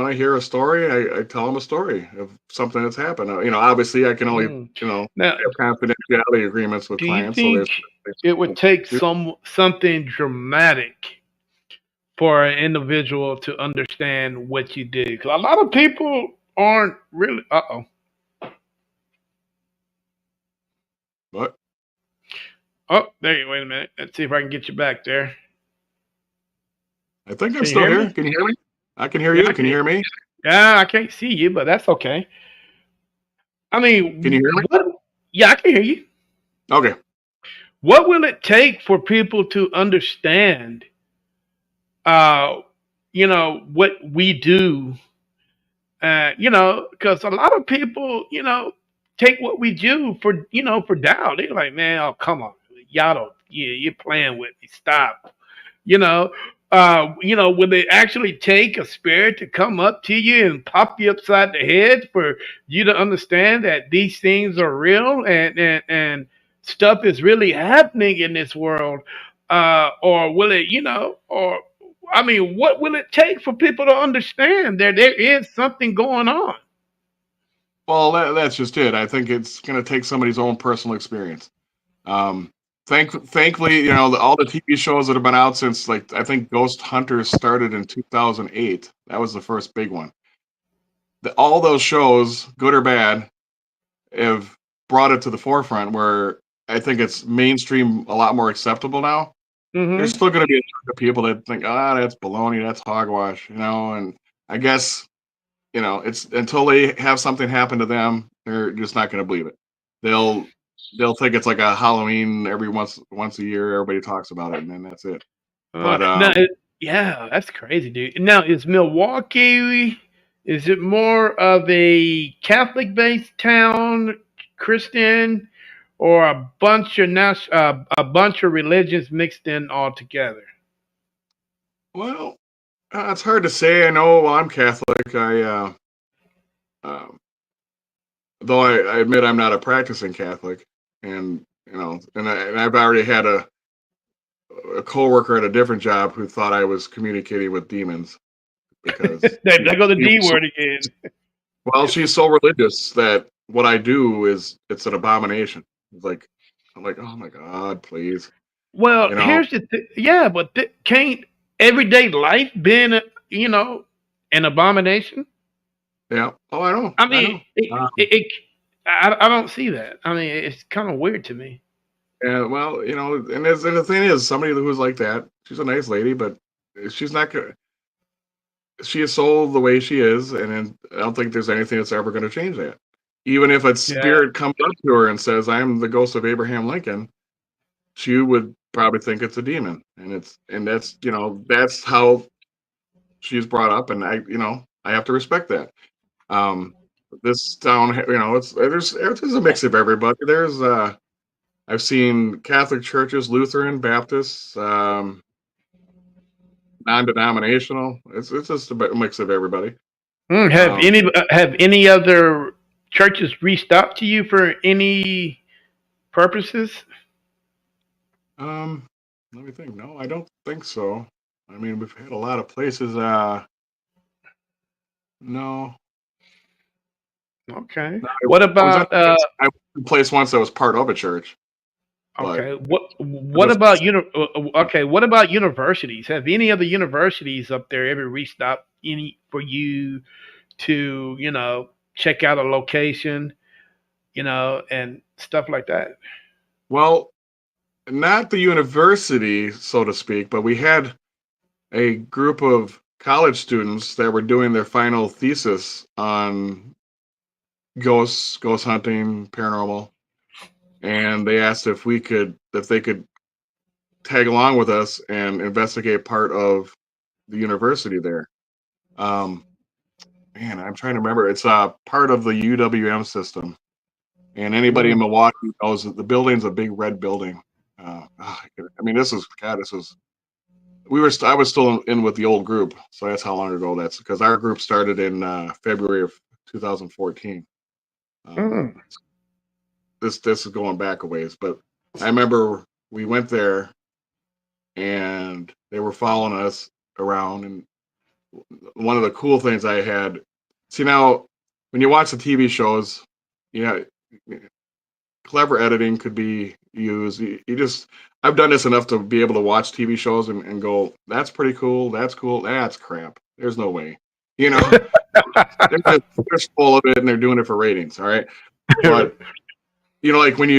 I hear a story, I tell them a story of something that's happened. Obviously, I can only, Mm. Now, have confidentiality agreements with do you clients, so think there's things it I would don't take do. something dramatic for an individual to understand what you do? Because a lot of people aren't really. Uh oh. But Oh, there you. Wait a minute. Let's see if I can get you back there. I think I'm Can you still hear here. me? Can you hear me? I can hear Yeah, you. I Can you can. hear me? Yeah, I can't see you, but that's okay. I Can you mean, hear me? what? Yeah, I can hear you. Okay. What will it take for people to understand, uh, what we do? Because a lot of people, take what we do for doubt. They're like, man, oh come on, y'all don't, you're playing with me. Stop, you know. Will it actually take a spirit to come up to you and pop you upside the head for you to understand that these things are real and stuff is really happening in this world? Or will it, or I mean, what will it take for people to understand that there is something going on? Well, that's just it. I think it's going to take somebody's own personal experience. Um, thankfully, all the TV shows that have been out since, like, I think Ghost Hunters started in 2008. That was the first big one. All those shows, good or bad, have brought it to the forefront where I think it's mainstream a lot more acceptable now. There's Hmm. still going to be a lot of people that think, that's baloney, that's hogwash, and I guess it's until they have something happen to them, they're just not going to believe it. They'll they'll think it's like a Halloween every once a year. Everybody talks about it, and then that's it. But Now, yeah, that's crazy, dude. Now, is Milwaukee? Is it more of a Catholic-based town, Christian, or a bunch of religions mixed in all together? well, it's hard to say. I know I'm Catholic. Um, though I admit I'm not a practicing Catholic, and and I've already had a coworker at a different job who thought I was communicating with demons because There go the she D was word again. well, she's so religious that what I do it's an abomination. It's like I'm like, oh my God, please, Well, you know, here's the yeah, but can't everyday life been an abomination? yeah. Oh, I I mean, know. Um, I don't see that. I mean, it's kind of weird to me. and well, and the thing is, somebody who's like that, she's a nice lady, but she's not gonna. She is sold the way she is, and then I don't think there's anything that's ever going to change that. Even if a Yeah. spirit comes up to her and says, "I'm the ghost of Abraham Lincoln," she would probably think it's a demon, and that's how she's brought up, and I have to respect that. Um, this town, it's there's a mix of everybody. I've seen Catholic churches, Lutheran, Baptists, non-denominational. It's just a mix of everybody. Um, Have any other churches reached out to you for any purposes? um, Let me think. No, I don't think so. I mean, we've had a lot of places. No, Okay. no, What I was at about I went to a place once that was part of a church, but okay? it What was about okay? What about universities? Have any of the universities up there ever reached out any for you to check out a location, and stuff like that? well, not the university, so to speak, but we had a group of college students that were doing their final thesis on ghosts, ghost hunting, paranormal, and they asked if they could tag along with us and investigate part of the university there. Um, Man, I'm trying to remember. It's part of the UWM system, and anybody in Mm. Milwaukee knows that the building's a big red building. I mean, this is God. This was I was still in with the old group, so that's how long ago that's because our group started in February of 2014. Um, Mm. this is going back a ways, but I remember we went there and they were following us around. And one of the cool things I had, see now, when you watch the TV shows, yeah, clever editing could be used. You just, I've done this enough to be able to watch TV shows and go, that's pretty cool. That's cool. That's crap. There's no way. You know, they're just full of it and they're doing it for ratings. All right. But like when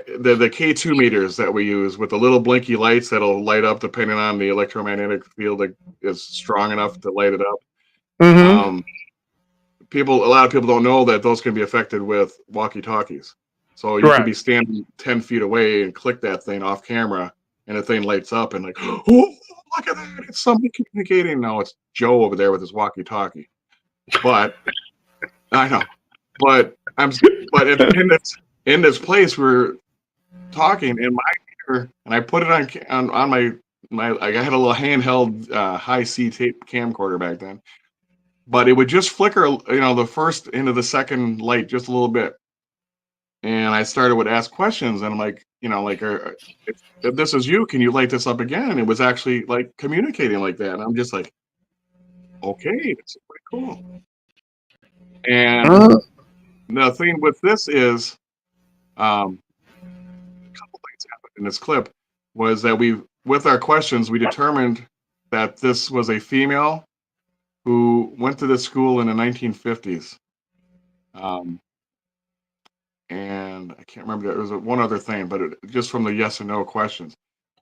the K2 meters that we use with the little blinky lights that'll light up depending on the electromagnetic field that is strong enough to light it up. Mm-hmm. Um, a lot of people don't know that those can be affected with walkie talkies. So you could Right. be standing 10 feet away and click that thing off camera and the thing lights up and like, oh, look at that. It's somebody communicating. No, it's Joe over there with his walkie talkie. But I know, but but in this place we're talking in my ear and I put it on my I had a little handheld high C tape camcorder back then, but it would just flicker, the first into the second light just a little bit, and I started would ask questions, and I'm like, like, if this is you, can you light this up again? And it was actually like communicating like that, and I'm just like, okay, that's pretty cool. And Uh, the thing with this is, um, a couple things happened in this clip was that with our questions, we determined that this was a female who went to this school in the 1950s. Um, and I can't remember, there was one other thing, but just from the yes and no questions.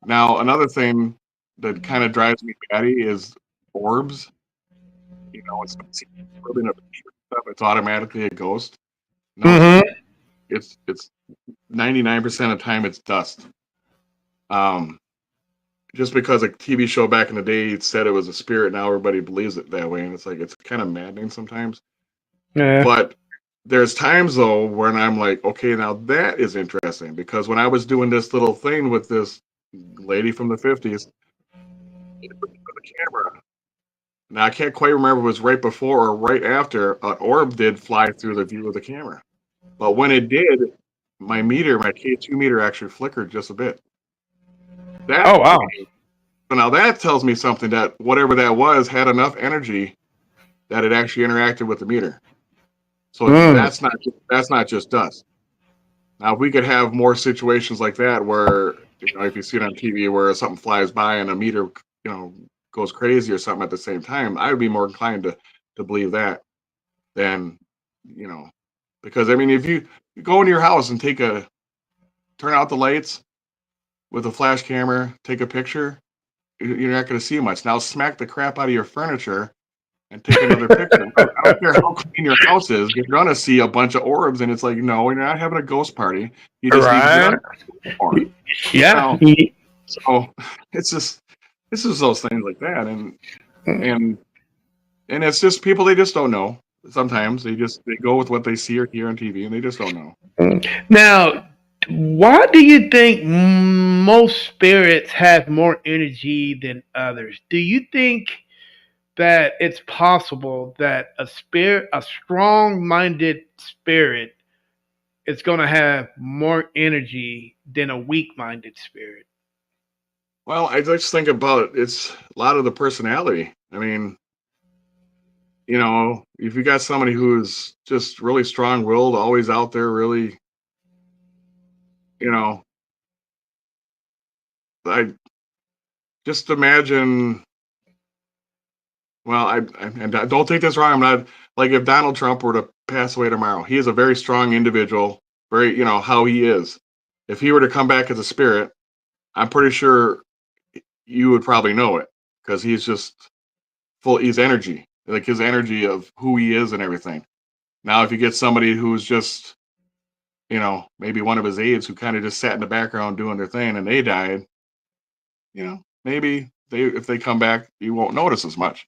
Now, another thing that kind of drives me batty is orbs. It's not rubbing up stuff, it's automatically a ghost. No, it's mhm. not. It's 99% of the time it's dust. Um, just because a TV show back in the day said it was a spirit, now everybody believes it that way, and it's like it's kind of maddening sometimes. Yeah. But there's times though when I'm like, okay, now that is interesting, because when I was doing this little thing with this lady from the 50s, the camera. Now I can't quite remember if it was right before or right after an orb did fly through the view of the camera. But when it did, my K2 meter actually flickered just a bit. That Oh wow. So now that tells me something, that whatever that was had enough energy that it actually interacted with the meter. So Mm. that's not just dust. Now, if we could have more situations like that where, if you see it on TV where something flies by and a meter, goes crazy or something at the same time, I would be more inclined to believe that than, you know, because I mean, if you go into your house and turn out the lights with a flash camera, take a picture, you're not going to see much. Now, smack the crap out of your furniture and take another picture. I don't care how clean your house is, you're going to see a bunch of orbs, and it's like, no, you're not having a ghost party. You just need to get Right. up more. Yeah. Now, so it's just those things like that, and and it's just people, they just don't know. Sometimes they go with what they see or hear on TV, and they just don't know. Now, why do you think most spirits have more energy than others? Do you think that it's possible that a strong-minded spirit, is going to have more energy than a weak-minded spirit? Well, I just think about it's a lot of the personality. I mean, if you got somebody who's just really strong-willed, always out there, really, you know, I just imagine. Well, and don't take this wrong. I'm not like, if Donald Trump were to pass away tomorrow, he is a very strong individual. Very, how he is. If he were to come back as a spirit, I'm pretty sure you would probably know it, because he's just full. He's energy, like his energy of who he is and everything. Now, if you get somebody who's just, maybe one of his aides who kind of just sat in the background doing their thing and they died, maybe if they come back, you won't notice as much.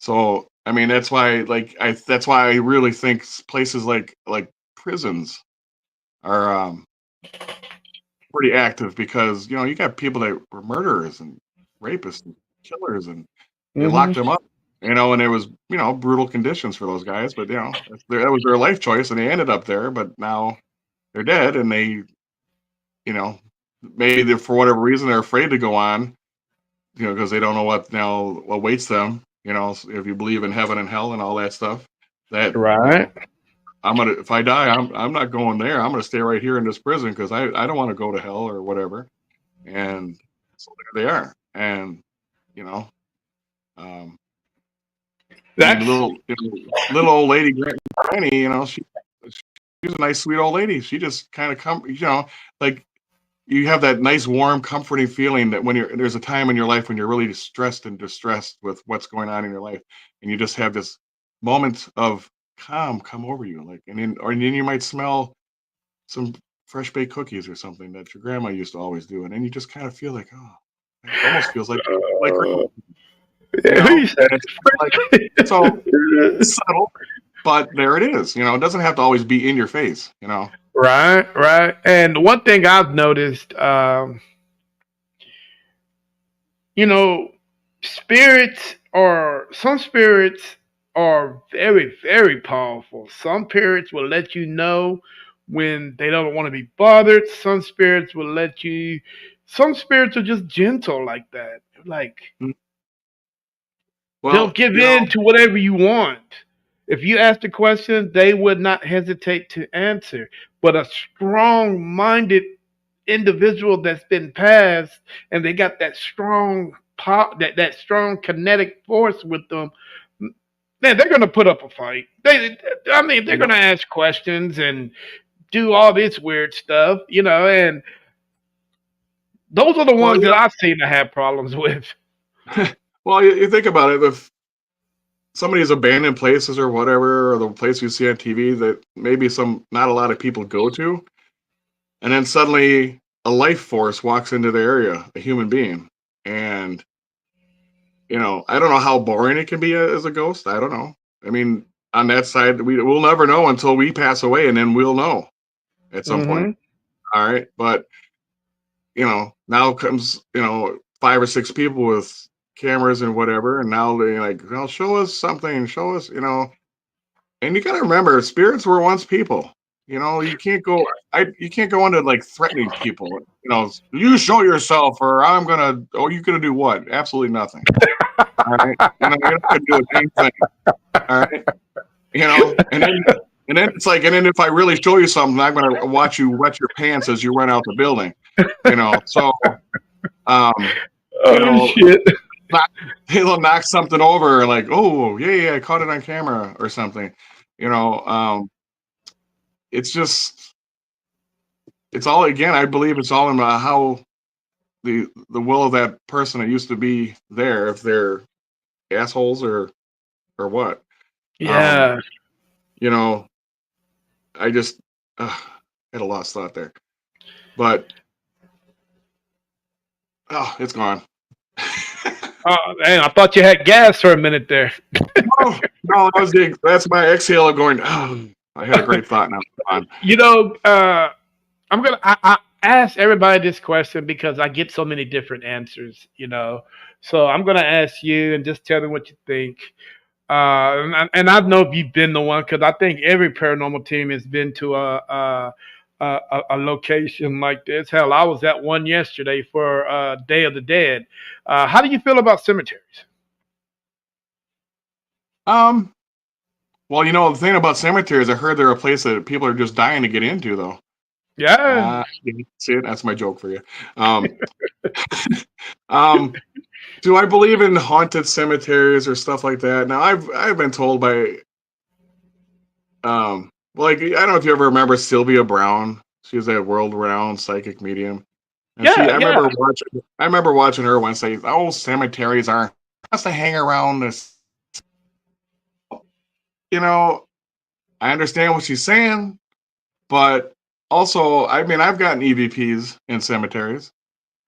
So, I mean, that's why I really think places like prisons are pretty active, because you got people that were murderers and rapists and killers, and they Hmm. locked them up, and it was, brutal conditions for those guys, but that was their life choice, and they ended up there, but now they're dead, and they, you know maybe for whatever reason they're afraid to go on, because they don't know what now awaits them. If you believe in heaven and hell and all that stuff, that, Right. if I die, I'm not going there. I'm gonna stay right here in this prison, because I don't want to go to hell or whatever. And so there they are. And you know, um, I mean, That's little old lady Granny, she's a nice, sweet old lady. She just kind of like, you have that nice, warm, comforting feeling that when there's a time in your life when you're really stressed and distressed with what's going on in your life, and you just have this moment of calm come over you, like, and then you might smell some fresh baked cookies or something that your grandma used to always do, and then you just kind of feel like, oh, it almost feels like grandma, uh, yeah, who you and said? it's like, so it's subtle, but there it is. It doesn't have to always be in your face. Right, right. And one thing I've noticed, you know, spirits or some spirits are very, very powerful. Some spirits will let you know when they don't want to be bothered. Some spirits will let you. Some spirits are just gentle like that. Like Mm. they'll Well, give in to whatever you want. If you ask the question, they would not hesitate to answer. But a strong minded individual that's been passed and they got that strong pop that strong kinetic force with them, man, they're gonna put up a fight. I mean, they're you know, gonna ask questions and do all this weird stuff, and those are the well, ones that I've seen to have problems with. well, you think about it. If somebody's abandoned places or whatever, or the place you see on TV that maybe not a lot of people go to, and then suddenly a life force walks into the area, a human being, and I don't know how boring it can be as a ghost. I don't know. I mean, on that side, we'll never know until we pass away, and then we'll know at some point. Hmm. All right, but now comes five or six people with cameras and whatever, and now they like, well, show us something, show us, and you got to remember, spirits were once people. You can't go. You can't go into like threatening people. You show yourself, or I'm gonna. Oh, you gonna do what? Absolutely nothing. All right. You're not gonna do anything. All right. And then it's like, and then if I really show you something, I'm gonna watch you wet your pants as you run out the building. So um, you Oh know, shit! knock, he'll knock something over, like, oh yeah, I caught it on camera or something. You know, um, it's just, it's all, again, I believe it's all in how the will of that person that used to be there, if they're assholes or what. Um, Yeah. you know, I just had a lost thought there, but it's gone. Oh, man, I thought you had gas for a minute there. No, no, that's my exhale of going. Oh, I had a great thought. Now it's gone. You know, I ask everybody this question because I get so many different answers. So I'm gonna ask you and just tell me what you think. And I know if you've been the one because I think every paranormal team has been to a location like this. Hell, I was at one yesterday for Day of the Dead. How do you feel about cemeteries? Um, well, the thing about cemeteries, I heard they're a place that people are just dying to get into, though. Yeah, See it? That's my joke for you. Um, um, do I believe in haunted cemeteries or stuff like that? Now, I've been told by like, I don't know if you ever remember Sylvia Brown. She was a world-renowned psychic medium, and yeah, yeah. I remember watching her once say, "Oh, cemeteries are just to hang around this." You know, I understand what she's saying, but also, I mean, I've gotten EVPs in cemeteries,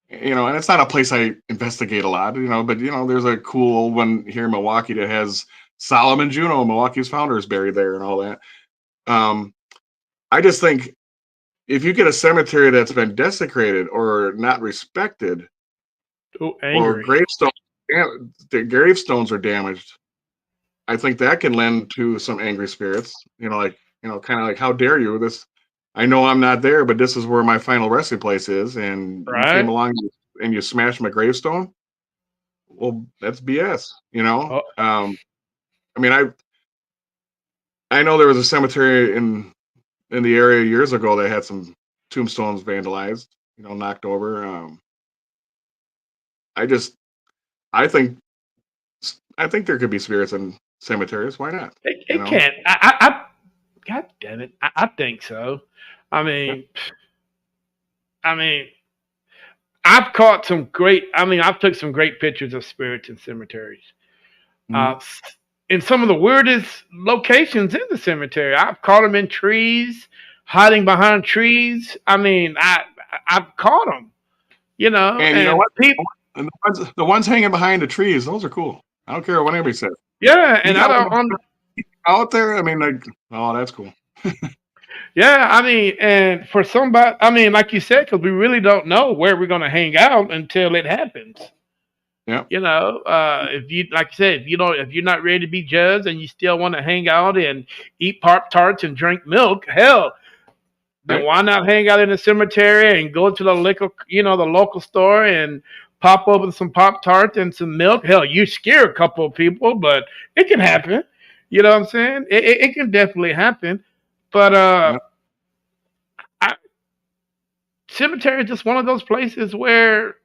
and it's not a place I investigate a lot, but there's a cool one here in Milwaukee that has Solomon Juneau, Milwaukee's founder, is buried there and all that. Um, I just think if you get a cemetery that's been desecrated or not respected, Oh, or angry. the gravestones are damaged, I think that can lend to some angry spirits. Kind of like, how dare you? I know I'm not there, but this is where my final resting place is, and you came Right? along and you smashed my gravestone. Well, that's BS. Oh, I mean, I know there was a cemetery in the area years ago that had some tombstones vandalized, knocked over. I just I think I think there could be spirits in cemeteries. Why not? You it know? can't. God damn it. I think so. I Yeah. mean, I mean, I've caught some great. I mean, I've took some great pictures of spirits in cemeteries. Mhm. Uh, in some of the weirdest locations in the cemetery, I've caught them in trees, hiding behind trees. I mean, I've caught them. And you know And what? people. And the ones hanging behind the trees, those are cool. I don't care what anybody says. Yeah, You and I got don't. one out there. I mean, like, oh, that's cool. Yeah, I mean, and for somebody, I mean, like you said, because we really don't know where we're going to hang out until it happens. Yeah. If you like I said, if you're not ready to be judged and you still want to hang out and eat Pop Tarts and drink milk, hell, then Right. why not hang out in the cemetery and go to the the local store and pop open some Pop Tarts and some milk? Hell, you scare a couple of people, but it can happen. You know what I'm saying? It can definitely happen. But Yeah. I, cemetery is just one of those places where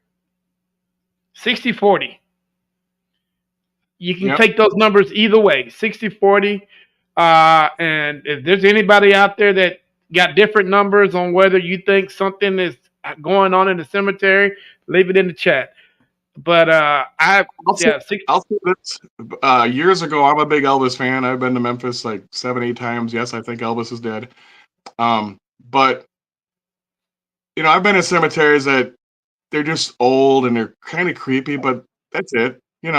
60-40. You can Yep. take those numbers either way, 60-40. And if there's anybody out there that got different numbers on whether you think something is going on in the cemetery, leave it in the chat. But I'll say, yeah, six. I'll say this. Years ago, I'm a big Elvis fan. I've been to Memphis like 7, 8 times. Yes, I think Elvis is dead. But I've been in cemeteries that they're just old and they're kind of creepy, but that's it. And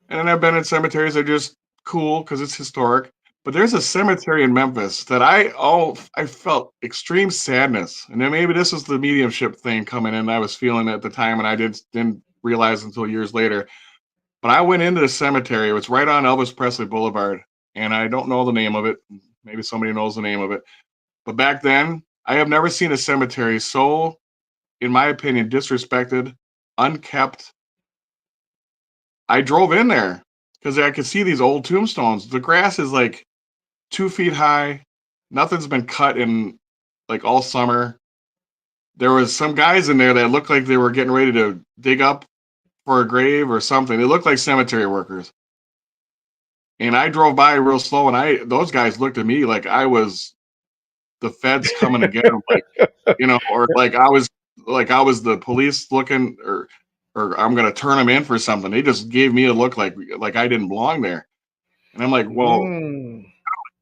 then I've been in cemeteries that are just cool because it's historic. But there's a cemetery in Memphis that I felt extreme sadness, and then maybe this is the mediumship thing coming in. I was feeling at the time, and I didn't realize until years later. But I went into the cemetery. It was right on Elvis Presley Boulevard, and I don't know the name of it. Maybe somebody knows the name of it. But back then, I have never seen a cemetery so, in my opinion, disrespected, unkept. I drove in there because I could see these old tombstones. The grass is like 2 feet high. Nothing's been cut in like all summer. There was some guys in there that looked like they were getting ready to dig up for a grave or something. They looked like cemetery workers. And I drove by real slow, and those guys looked at me like I was the feds coming to get them, or like I was the police looking, or I'm gonna turn them in for something. They just gave me a look like I didn't belong there. And I'm like, Mm,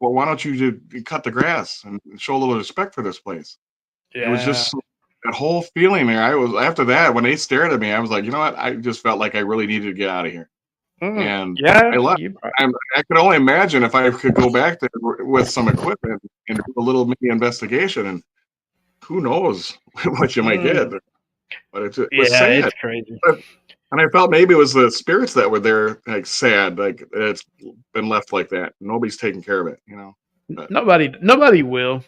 well, why don't you cut the grass and show a little respect for this place? It was yeah. just that whole feeling there. I was after that when they stared at me, I was like, you know what? I just felt like I really needed to get out of here, and I Yeah. left. You. I could only imagine if I could go back there with some equipment and do a little mini investigation, and who knows what you might get. Mm, But it was yeah. sad. It's crazy. But, and I felt maybe it was the spirits that were there, like sad, like it's been left like that. Nobody's taking care of it. But Nobody will.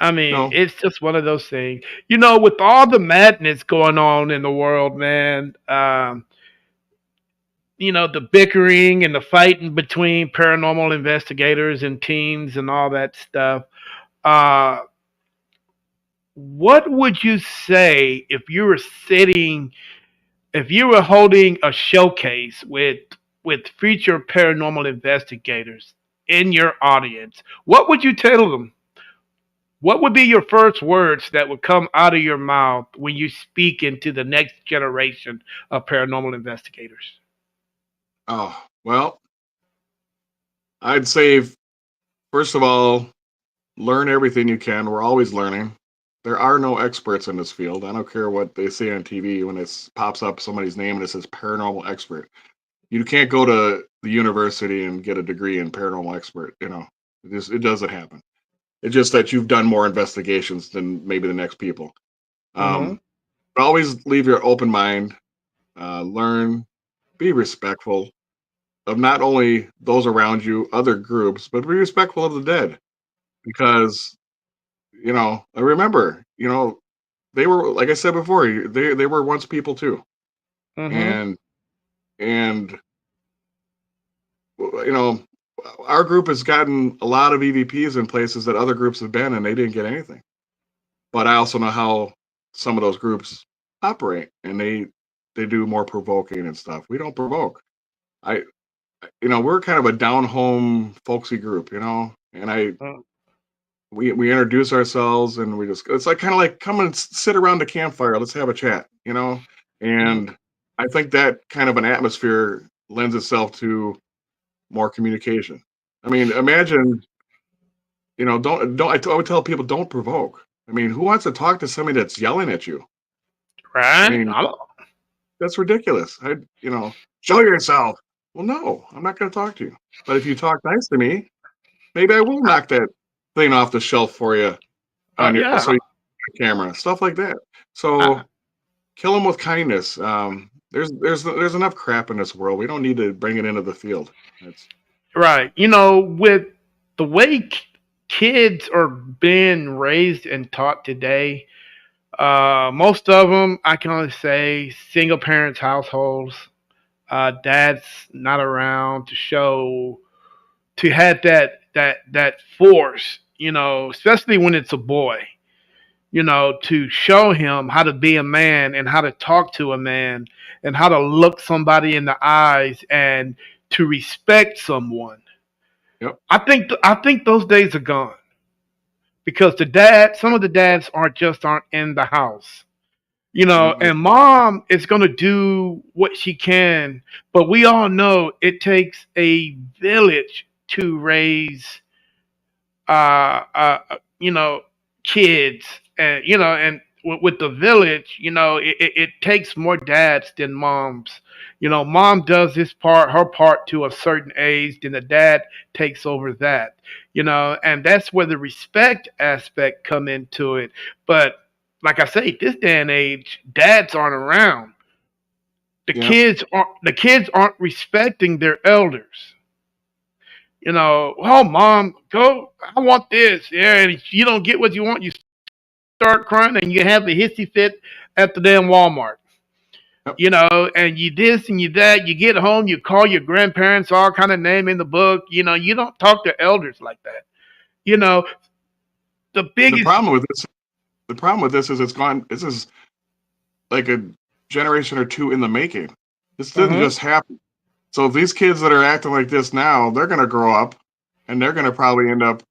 I mean, no, it's just one of those things. With all the madness going on in the world, man. The bickering and the fighting between paranormal investigators and teams and all that stuff. Uh, what would you say if you were holding a showcase with future paranormal investigators in your audience? What would you tell them? What would be your first words that would come out of your mouth when you speak into the next generation of paranormal investigators? oh well, I'd say first of all, learn everything you can. We're always learning. There are no experts in this field. I don't care what they say on TV when it pops up somebody's name and it says paranormal expert. You can't go to the university and get a degree in paranormal expert. It doesn't happen. It's just that you've done more investigations than maybe the next people. Mm-hmm. Um, but always leave your open mind. Learn, be respectful of not only those around you, other groups, but be respectful of the dead because I remember, they were like I said before, they were once people too, Mm-hmm. and and you know, our group has gotten a lot of EVPs in places that other groups have been, and they didn't get anything. But I also know how some of those groups operate, and they do more provoking and stuff. We don't provoke. I, we're kind of a down home, folksy group, and we introduce ourselves and we just it's like kind of like come and sit around the campfire, let's have a chat. Mm-hmm. And I think that kind of an atmosphere lends itself to more communication. I mean, imagine, I would tell people don't provoke. I mean, who wants to talk to somebody that's yelling at you? I Right? mean, that's ridiculous. Show yourself. Well, no, I'm not going to talk to you. But if you talk nice to me, maybe I will knock that thing off the shelf for you on your Yeah. so camera, stuff like that. I, So kill them with kindness. There's enough crap in this world. We don't need to bring it into the field. That's Right. With the way kids are being raised and taught today, most of them, I can only say, single parents households. Dad's not around to show to have that force. Especially when it's a boy. To show him how to be a man and how to talk to a man and how to look somebody in the eyes and to respect someone. yep. I think those days are gone because some of the dads aren't in the house. Mm-mm. And mom is going to do what she can, but we all know it takes a village to raise uh, uh, you know, kids, and with the village, it takes more dads than moms. Mom does her part to a certain age, then the dad takes over that. And that's where the respect aspect come into it. But like I say, this day and age, dads aren't around. Yep. The kids aren't respecting their elders. Oh, mom, go, I want this. Yeah, and if you don't get what you want, you start crying and you have a hissy fit at the damn Walmart. Yep. And you this and you that. You get home, you call your grandparents, all kind of name in the book. You don't talk to elders like that. You know, the The biggest. problem with this the problem with this is it's gone. This is like a generation or two in the making. This didn't Uh-huh. just happen. So these kids that are acting like this now, they're going to grow up, and they're going to probably end up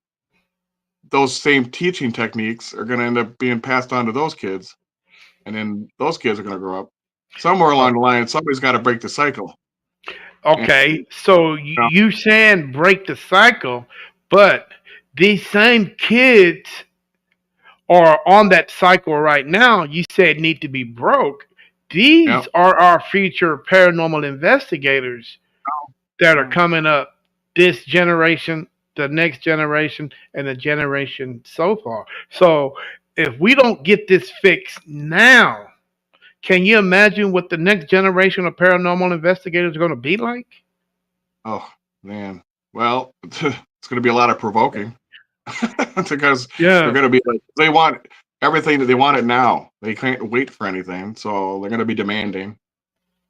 those same teaching techniques are going to end up being passed on to those kids, and then those kids are going to grow up. Somewhere along the line, somebody's got to break the cycle. And Okay, so you know, you saying break the cycle, but these same kids are on that cycle right now. You said need to be broke. yeah, These are our future paranormal investigators that are yeah, coming up this generation, the next generation, and the generation so far. So if we don't get this fixed now, can you imagine what the next generation of paranormal investigators are going to be like? oh man. Well, it's going to be a lot of provoking because they're Yeah. going to be like they want everything that they want it now. They can't wait for anything, so they're going to be demanding.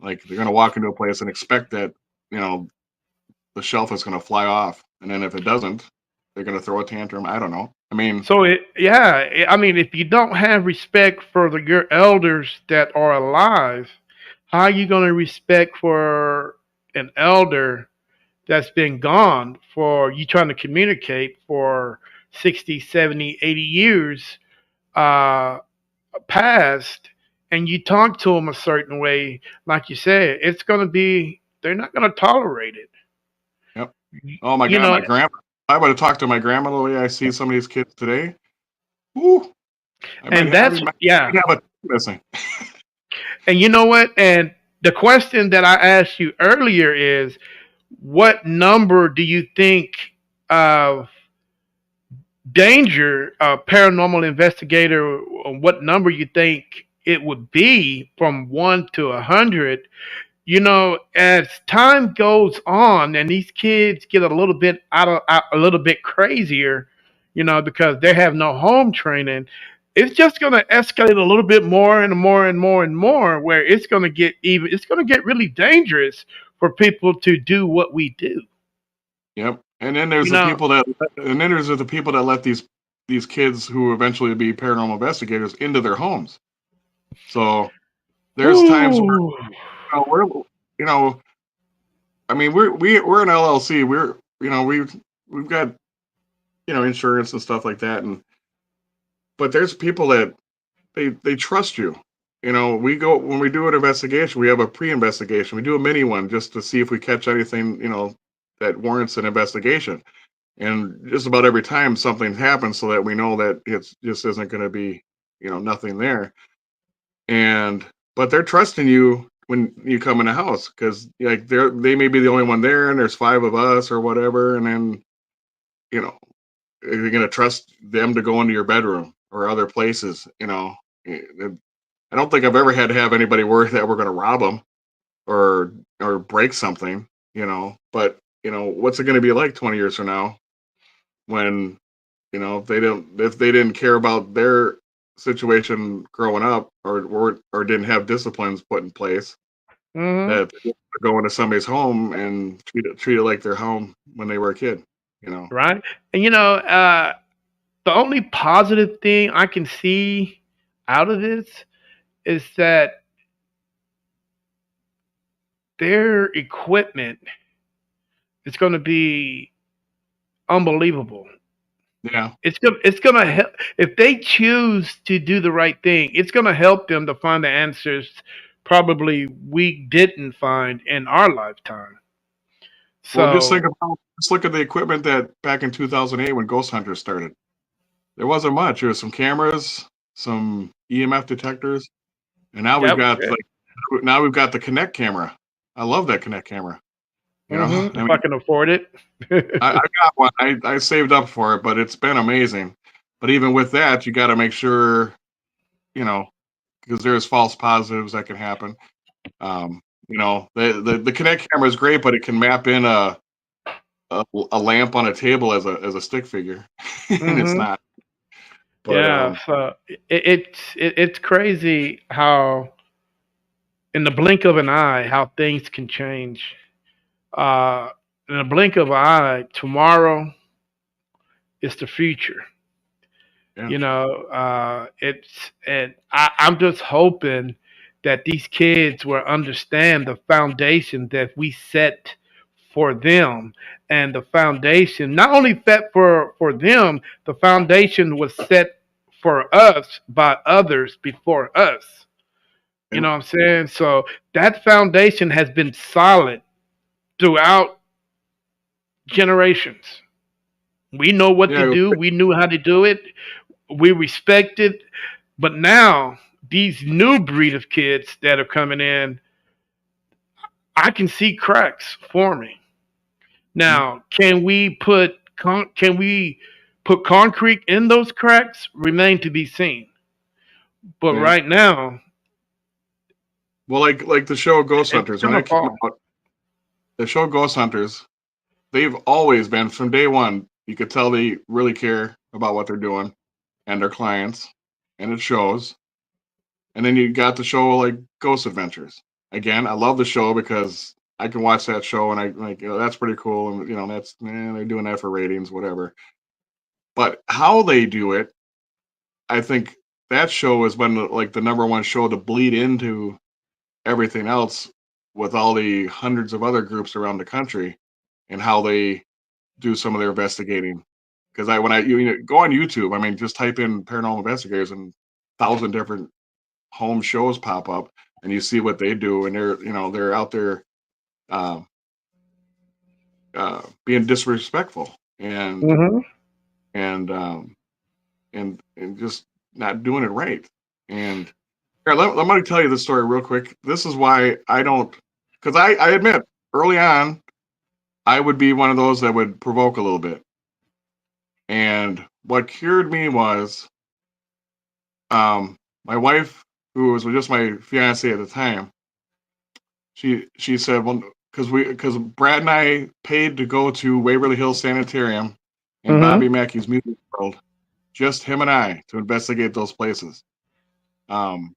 Like they're going to walk into a place and expect that you know the shelf is going to fly off, and then if it doesn't, they're going to throw a tantrum. I don't know. I mean, So I mean, if you don't have respect for your elders that are alive, how are you going to respect for an elder that's been gone for you trying to communicate for 60, 70, 80 years uh, past, and you talk to them a certain way, like you said, it's going to be, they're not going to tolerate it. yep. Oh my You God, know, my grandma. I would have talked to my grandma the way I see some of these kids today. Woo, I might and have, that's, yeah. might have a missing. And you know what? And the question that I asked you earlier is, what number do you think of danger a paranormal investigator, what number you think it would be from 1 to 100? As time goes on and these kids get a little bit a little bit crazier, because they have no home training, it's just going to escalate a little bit more and more and more and more, where it's going to get really dangerous for people to do what we do. Yep. And then You there's the know, people that, and then there's the people that let these kids who eventually be paranormal investigators into their homes. So there's times where ooh, we're, you know, I mean, we're an LLC. We've got insurance and stuff like that, and but there's people that they trust you. We go when we do an investigation. We have a pre-investigation. We do a mini one just to see if we catch anything that warrants an investigation. And just about every time something happens, so that we know that it just isn't going to be nothing there. And but they're trusting you when you come in the house because like they may be the only one there, and there's five of us or whatever, and then you know you're going to trust them to go into your bedroom or other places. I don't think I've ever had to have anybody worry that we're going to rob them. or break something, but what's it going to be like 20 years from now when, if they didn't care about their situation growing up, or didn't have disciplines put in place, Hmm. that they go into somebody's home and treat it like their home when they were a kid, you know. Right? And the only positive thing I can see out of this is that their equipment is going to be unbelievable. Yeah. It's gonna help if they choose to do the right thing. It's gonna help them to find the answers probably we didn't find in our lifetime. Well, So, just look at the equipment that back in 2008 when Ghost Hunters started. There wasn't much. There was some cameras, some EMF detectors, and now we've that was got it. the Kinect camera. I love that Kinect camera. I If mean, I can afford it. I got one. I saved up for it, but it's been amazing. But even with that, you got to make sure, you know, because there's false positives that can happen. The Kinect camera is great, but it can map in a lamp on a table as a stick figure, and it's Hmm. not. But Yeah. So it's crazy how in the blink of an eye how things can change. Uh, in the blink of an eye, tomorrow is the future. yeah, It's and I'm just hoping that these kids will understand the foundation that we set for them, and the foundation not only set for them, the foundation was set for us by others before us. You yeah, know what I'm saying? So that foundation has been solid throughout generations. We know what to yeah. do. We knew how to do it. We respect it. But now these new breed of kids that are coming in, I can see cracks forming. Mhm. Now, can we put concrete in those cracks? Remain to be seen. But Yeah. right now, Well, like the show Ghost it's Hunters, when gonna that came fall. out, the show Ghost Hunters, they've always been from day one. You could tell they really care about what they're doing and their clients, and it shows. And then you got the show like Ghost Adventures. Again, I love the show because I can watch that show and I like, that's pretty cool, and they're doing that for ratings, whatever. But how they do it, I think that show has been like the number one show to bleed into everything else with all the hundreds of other groups around the country and how they do some of their investigating. Because when I go on YouTube, I mean, just type in paranormal investigators and 1,000 different home shows pop up, and you see what they do, and they're out there uh, being disrespectful Hmm. and and just not doing it right. And here, let me tell you this story real quick. This is why I don't, because I admit early on I would be one of those that would provoke a little bit. And what cured me was my wife, who was just my fiance at the time. She said, well, because Brad and I paid to go to Waverly Hills Sanitarium and Hmm. Bobby Mackey's Music World, just him and I, to investigate those places. Um,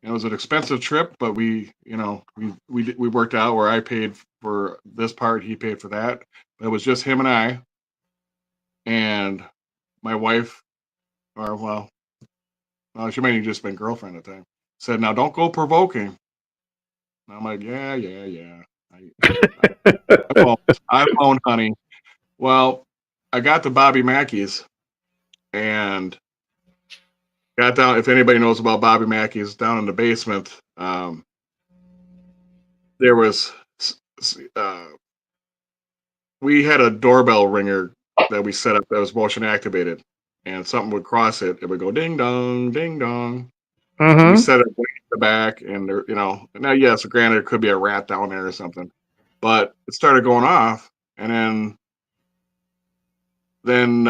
it was an expensive trip, but we worked out where I paid for this part, he paid for that. But it was just him and I, and my wife, or well, she might have just been girlfriend at the time. Said, "Now don't go provoking." And I'm like, "Yeah, yeah, yeah. I won't. I won't, honey." Well, I got to Bobby Mackey's and got down. If anybody knows about Bobby Mackey's, down in the basement, there was uh, we had a doorbell ringer that we set up that was motion activated, and something would cross it. It would go ding dong, ding dong. And we Hmm. set it way in the back, and now yes, granted, it could be a rat down there or something, but it started going off, and then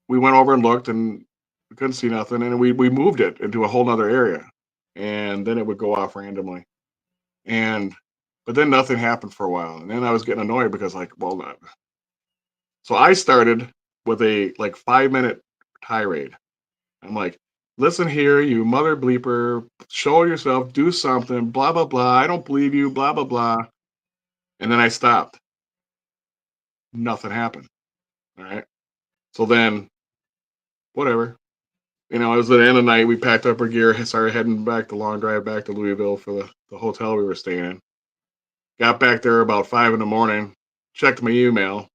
we went over and looked, and we couldn't see nothing, and we moved it into a whole nother area, and then it would go off randomly. And but then nothing happened for a while, and then I was getting annoyed because like, well, so I started with a like 5 minute tirade. I'm like, listen here, you mother bleeper, show yourself, do something, blah blah blah. I don't believe you, blah blah blah. And then I stopped. Nothing happened. All right. So then, whatever. It was the end of the night. We packed up our gear, started heading back the long drive back to Louisville for the hotel we were staying in. Got back there about 5 in the morning, checked my email,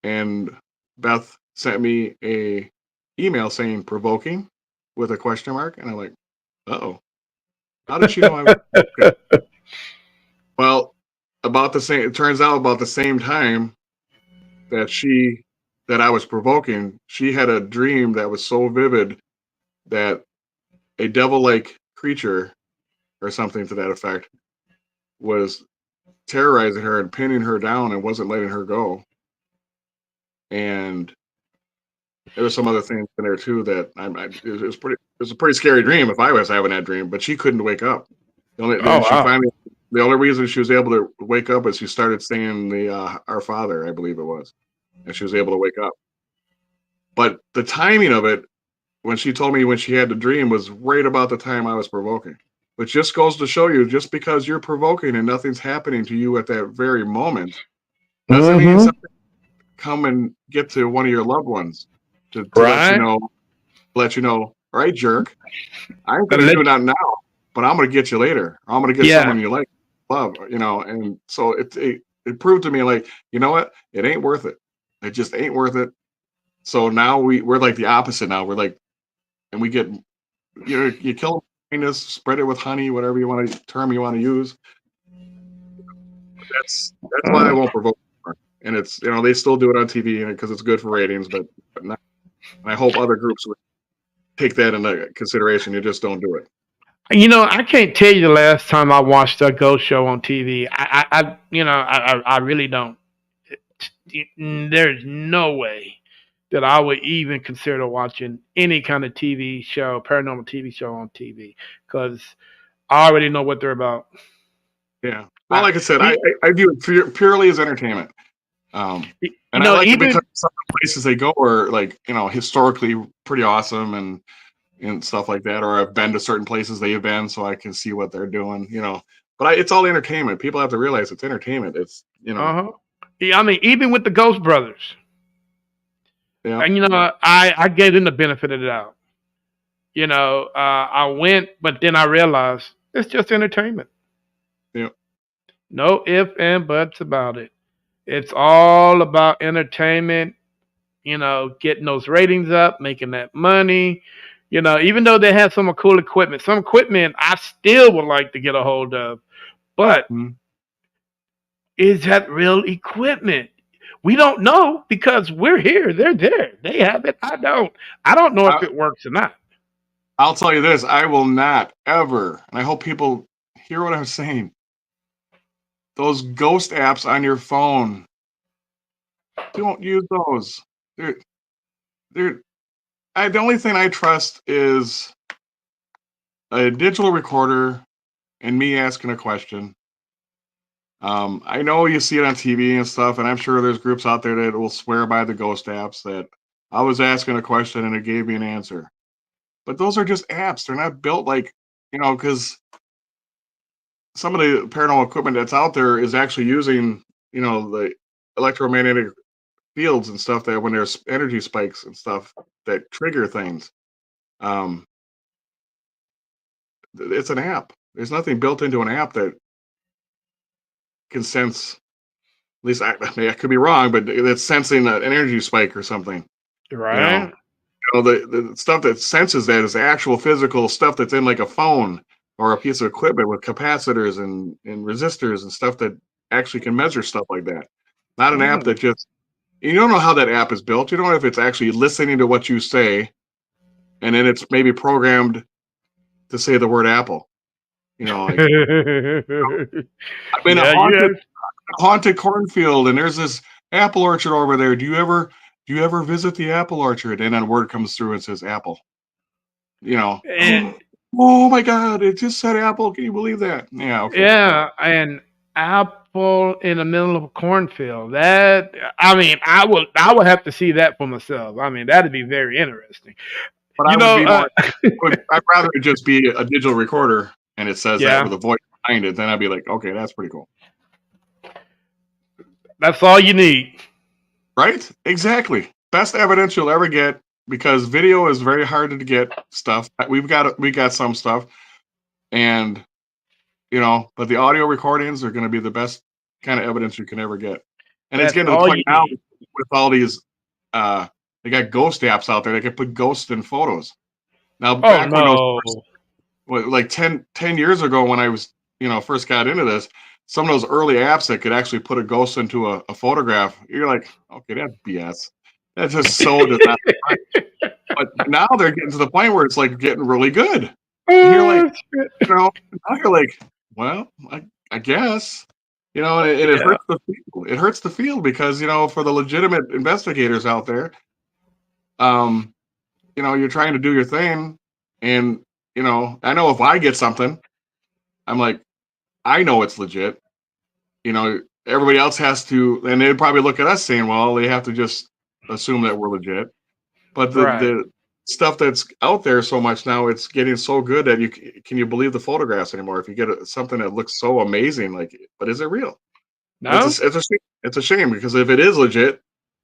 and Beth sent me a email saying provoking with a question mark. And I'm like, oh, how did she know I was provoking? Well, it turns out about the same time that that I was provoking, she had a dream that was so vivid that a devil-like creature or something to that effect was terrorizing her and pinning her down and wasn't letting her go. And there was some other things in there too that it was a pretty scary dream if I was having that dream, but she couldn't wake up. Oh wow. The only reason she was able to wake up is she started saying the Our Father, I believe it was, and she was able to wake up. But the timing of it, when she told me when she had the dream, was right about the time I was provoking. Which just goes to show you, just because you're provoking and nothing's happening to you at that very moment, doesn't mean Mm-hmm. something come and get to one of your loved ones to Right. let you know, all right, jerk, I ain't Gotta gonna let do that now, but I'm gonna get you later. Or I'm gonna get yeah. someone you like, love, and so it proved to me like, you know what? It ain't worth it. It just ain't worth it. So now we're like the opposite now. We're like, and we get you kill kindness, spread it with honey, whatever term you want to use. That's why I Uh, won't provoke anymore. And it's they still do it on TV because it's good for ratings, but not, and I hope other groups would take that into consideration. You just don't do it. I can't tell you the last time I watched a ghost show on TV. I really don't. There's no way that I would even consider watching any kind of TV show, paranormal TV show on TV, because I already know what they're about. Yeah. Well, I, like I said, you, I view it purely as entertainment. And I like it because even some of the places they go are like historically pretty awesome and stuff like that. Or I've been to certain places they've been, so I can see what they're doing. But it's all entertainment. People have to realize it's entertainment. It's uh huh. Yeah, I mean, even with the Ghost Brothers, yeah, and I gave them the benefit of the doubt. I went, but then I realized it's just entertainment. yeah. No ifs and buts about it. It's all about entertainment. Getting those ratings up, making that money. Even though they have some equipment I still would like to get a hold of. But Mhm. is that real equipment? We don't know because we're here. They're there. They have it. I don't. I don't know if I, it works or not. I'll tell you this: I will not ever, and I hope people hear what I'm saying. Those ghost apps on your phone, don't use those. They're they're. The only thing I trust is a digital recorder and me asking a question. I know you see it on TV and stuff, and I'm sure there's groups out there that will swear by the ghost apps that I was asking a question and it gave me an answer. But those are just apps. They're not built like, because some of the paranormal equipment that's out there is actually using, the electromagnetic fields and stuff that when there's energy spikes and stuff that trigger things. Um, it's an app. There's nothing built into an app that can sense. At least I could be wrong, but that's sensing an energy spike or something. You know, Right? the stuff that senses that is actual physical stuff that's in like a phone or a piece of equipment with capacitors and resistors and stuff that actually can measure stuff like that. Not an app Hmm. that just you don't know how that app is built. You don't know if it's actually listening to what you say and then it's maybe programmed to say the word apple. Like I'm in a Yeah, you haunted cornfield and there's this apple orchard over there. Do you ever visit the apple orchard? And then word comes through and says apple. You know, and Oh my God, it just said Apple. Can you believe that? Yeah, okay. Well, Yeah, and apple in the middle of a cornfield. That I mean, I would have to see that for myself. I mean, that'd be very interesting. but I You would know, be more. I'd rather it just be a digital recorder and it says that yeah, with a voice behind it. Then I'd be like, okay, that's pretty cool. that's all you need. Right? Exactly. Best evidence you'll ever get because video is very hard to get stuff. We got some stuff, and but the audio recordings are going to be the best kind of evidence you can ever get. And it's That's getting to the all point you now need. with all these. They got ghost apps out there. They can put ghosts in photos. Now, Oh back when those first, no. like 10 years ago, when I was first got into this, some of those early apps that could actually put a ghost into a photograph, you're like, okay, that's BS. That's just so does not. But now they're getting to the point where it's like getting really good. And you're like, now you're like, well, I guess, and it Yeah. hurts the field. It hurts the field because for the legitimate investigators out there, um, you're trying to do your thing, and I know if I get something, I'm like, I know it's legit. Everybody else has to, and they'd probably look at us saying, well, they have to just assume that we're legit. But the Right. the stuff that's out there so much now, it's getting so good that can you believe the photographs anymore? If you get something that looks so amazing, like, but is it real? And No? it's a shame because if it is legit,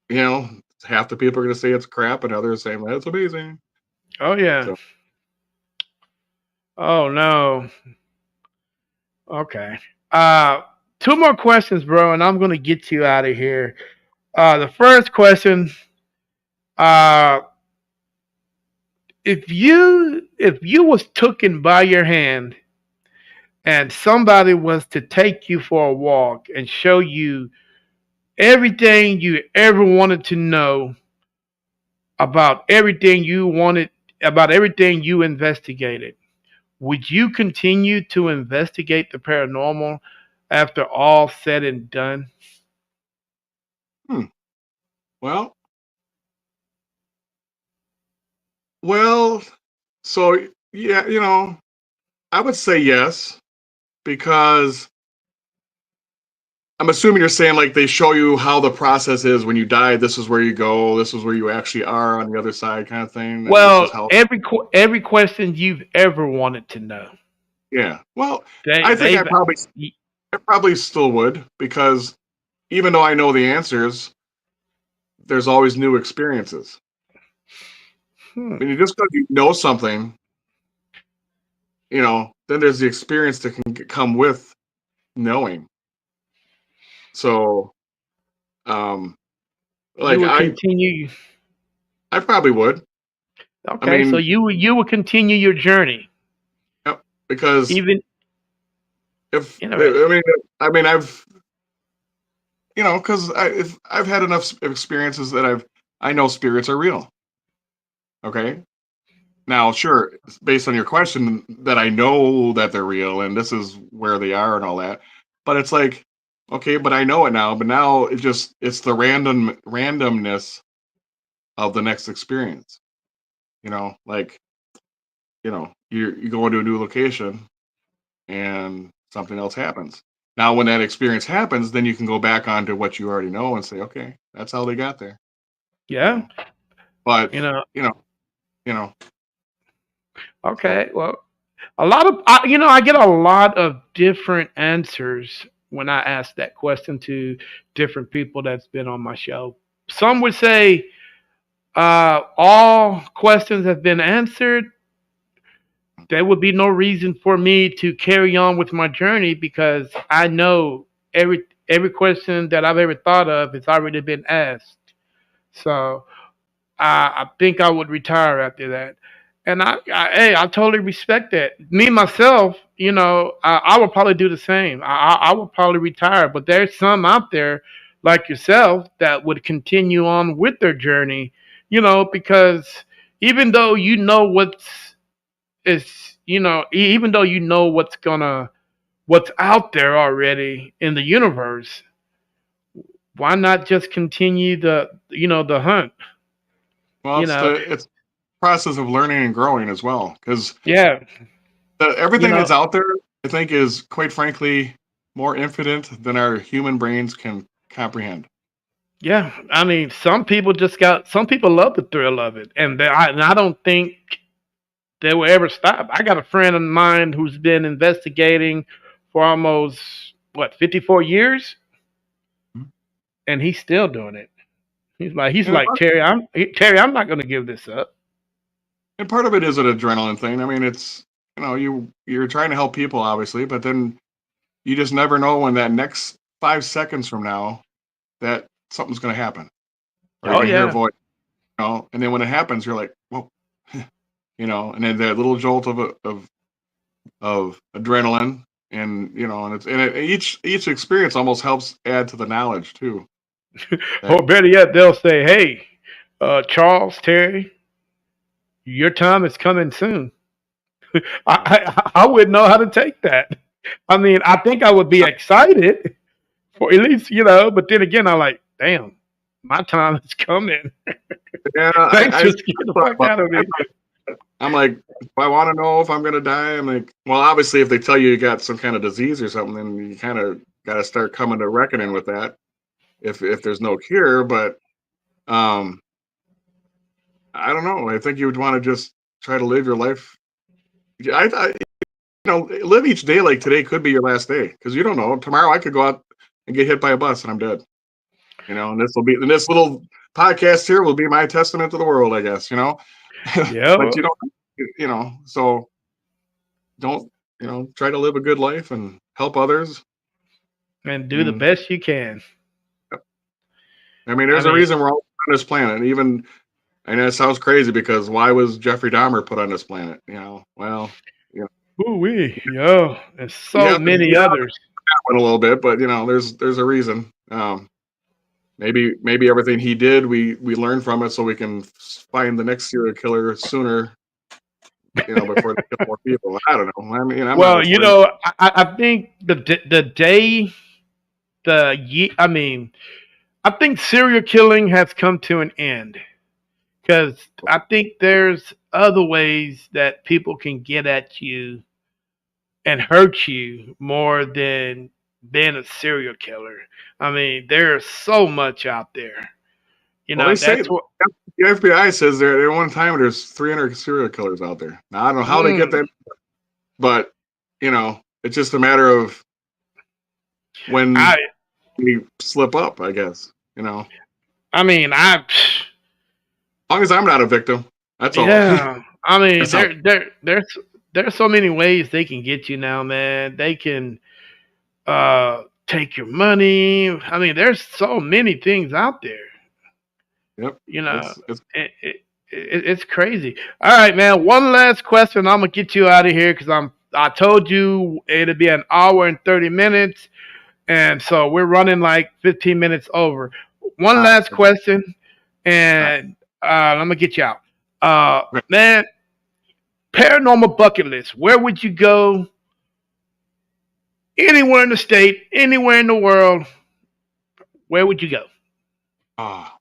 you know, half the people are going to say it's crap, and others saying that's amazing. Oh yeah. So, Oh no. Okay. Uh, two more questions, bro, and I'm gonna get you out of here. The first question, uh, if you was taken by your hand and somebody was to take you for a walk and show you everything you ever wanted to know about everything you wanted about everything you investigated, would you continue to investigate the paranormal after all said and done? hmm, well, well, so yeah, I would say yes because I'm assuming you're saying like they show you how the process is when you die. This is where you go. This is where you actually are on the other side, kind of thing. And this is Well, how. every question you've ever wanted to know, Yeah. Well, they I think they've. I probably still would because even though I know the answers, there's always new experiences. Hmm. I mean, just because you know something, then there's the experience that can come with knowing. So, um, You like would continue. I probably would. I Okay, so mean, you would continue your journey, yep, because even if interesting. I mean, because if I've had enough experiences that I know spirits are real. Okay. Now, sure, based on your question, that I know that they're real and this is where they are and all that, but it's like, okay, but I know it now. But now it's the randomness of the next experience. Like you go into a new location and something else happens. Now, when that experience happens, then you can go back onto what you already know and say, okay, that's how they got there. You Yeah, know, but you know. you know, you know, so Okay, well, a lot of I get a lot of different answers when I ask that question to different people that's been on my show. Some would say all questions have been answered. There would be no reason for me to carry on with my journey because I know every question that I've ever thought of has already been asked. So I think I would retire after that. And hey, I totally respect that. Me myself, I would probably do the same. I would probably retire, but there's some out there like yourself that would continue on with their journey, because even though you know even though you know what's out there already in the universe, why not just continue the hunt? well, You know, it's process of learning and growing as well. Because yeah. You Everything know, that's out there, I think, is quite frankly more infinite than our human brains can comprehend. yeah. I mean, some people love the thrill of it, and I don't think they will ever stop. I got a friend of mine who's been investigating for almost 54 years, Mhm. and he's still doing it. He's And like part, Terry. Terry. I'm not going to give this up. and part of it is an adrenaline thing. I mean, it's you're trying to help people, obviously, but then you just never know when that next 5 seconds from now that something's going to happen, or you're Oh going to hear a yeah. voice, and then when it happens, you're like, whoa, and then that little jolt of adrenaline, and each experience almost helps add to the knowledge too. That Or better yet, they'll say, "Hey, Charles, Terry, your time is coming soon." yeah. I wouldn't know how to take that. I mean, I think I would be excited for at least, but then again, I'm like, damn, my time is coming. Yeah, Thanks I for scaring the thought fuck about out of me. I'm like, if I want to know if I'm gonna die, I'm like, well, obviously, if they tell you got some kind of disease or something, then you kind of got to start coming to reckoning with that. If there's no cure, but um, I don't know. I think you would want to just try to live your life. Live each day like today could be your last day because you don't know. Tomorrow I could go out and get hit by a bus and I'm dead. And this little podcast here will be my testament to the world, I guess. Yeah, But so don't try to live a good life and help others. and do the And best you can. I mean, I there's a mean, reason we're all on this planet. Even I know it sounds crazy because why was Jeffrey Dahmer put on this planet? Well, you know, ooh wee, yeah, and you so have to many get out others. of it a little bit, but there's a reason. Maybe everything he did, we learn from it so we can find the next serial killer sooner. Before they kill more people. I don't know. I mean, I'm not Well, a forensic. I think the day I mean, I think serial killing has come to an end because I think there's other ways that people can get at you and hurt you more than being a serial killer. I mean, there's so much out there. Well, they say That's what. the FBI says there at one time there's 300 serial killers out there. Now I don't know how they get Mm, that, but it's just a matter of when I we slip up, I guess. I mean I As long as I'm not a victim, that's all. yeah. I mean That's all. there's so many ways they can get you now, man. They can take your money. I mean, there's so many things out there. Yep. You know, It's it's crazy. All right, man. One last question. I'm gonna get you out of here because I told you it'll be an hour and 30 minutes, and so we're running like 15 minutes over. One all right. last question, and I'm gonna get you out. Okay. Man, paranormal bucket list. Where would you go? Anywhere in the state, anywhere in the world. Where would you go? Ah,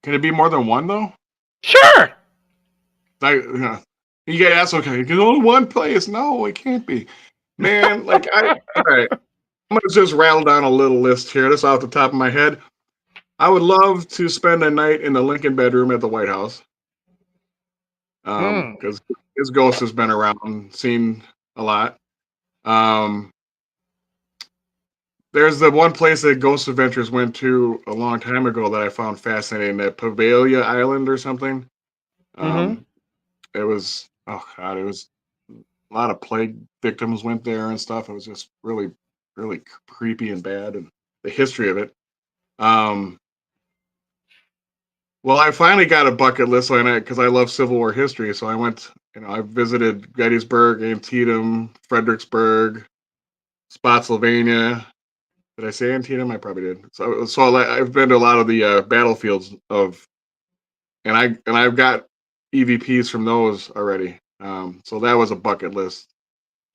can it be more than one though? Sure. You get asked, okay, there's only one place. No, it can't be. Man, like all right. I'm gonna just rattle down a little list here. This off the top of my head. I would love to spend a night in the Lincoln bedroom at the White House. Hmm. Because his ghost has been around, seen a lot. Um, there's the one place that Ghost Adventures went to a long time ago that I found fascinating, that Pavalia Island or something. Mm-hmm. Um, it was oh god, it was a lot of plague victims went there and stuff. It was just really, really creepy and bad, and the history of it. Um, well, I finally got a bucket list on it because I love Civil War history. So I went, I visited Gettysburg, Antietam, Fredericksburg, Spotsylvania. Did I say Antietam? I probably did. So I've been to a lot of the battlefields and I've got EVPs from those already. So that was a bucket list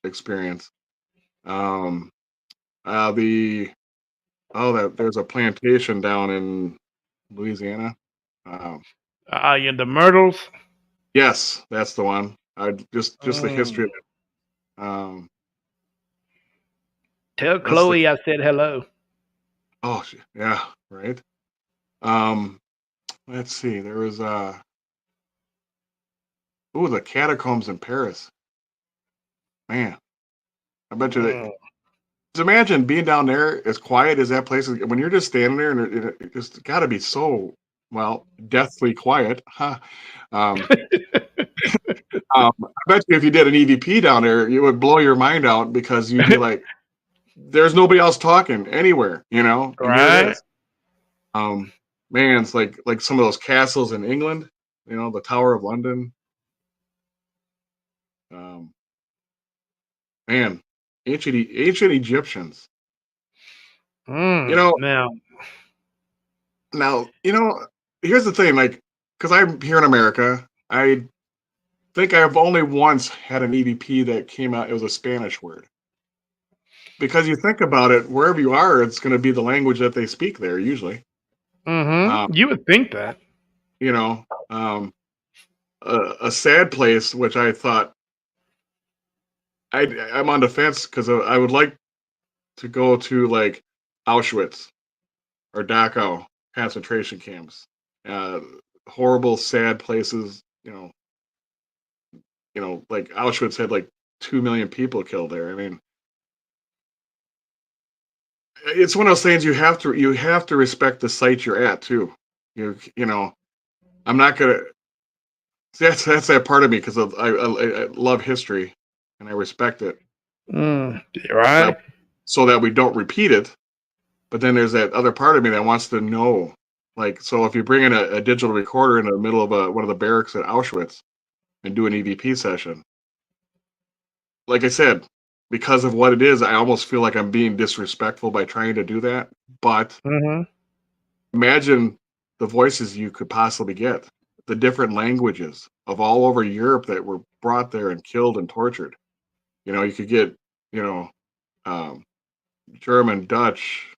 experience. Um, the that there's a plantation down in Louisiana. Um, Yeah, the Myrtles. yes, that's the one. Just the history Mm. of it. Um, Tell that's the Chloe I said hello. yeah, right. Um, let's see. There was the catacombs in Paris. Man, I bet you that. Mm. Just imagine being down there as quiet as that place is. When you're just standing there, and it just got to be so deathly quiet, huh? Um, I bet you if you did an EVP down there, it would blow your mind out because you'd be like, "There's nobody else talking anywhere," and here it Right? is. Um, man, it's like some of those castles in England, the Tower of London. Um, man, ancient Egyptians. You Mm. know, Now. now here's the thing, like, because I'm here in America, I think I've only once had an EVP that came out. It was a Spanish word. Because you think about it, wherever you are, it's going to be the language that they speak there usually. Um, You would think that. you know, um, a sad place, which I thought I'm on the fence because I would like to go to like Auschwitz or Dachau concentration camps. Uh, Horrible, sad places. Like Auschwitz had like 2 million people killed there. I mean, it's one of those things you have to respect the site you're at too. You know, I'm not gonna. That's that part of me because I love history and I respect it. Mm. That Right? so that we don't repeat it. But then there's that other part of me that wants to know. Like, so if you bring in a digital recorder in the middle of one of the barracks at Auschwitz and do an EVP session, like I said, because of what it is, I almost feel like I'm being disrespectful by trying to do that. But Mm-hmm. imagine the voices you could possibly get, the different languages of all over Europe that were brought there and killed and tortured. You could get, you know, um, German, Dutch,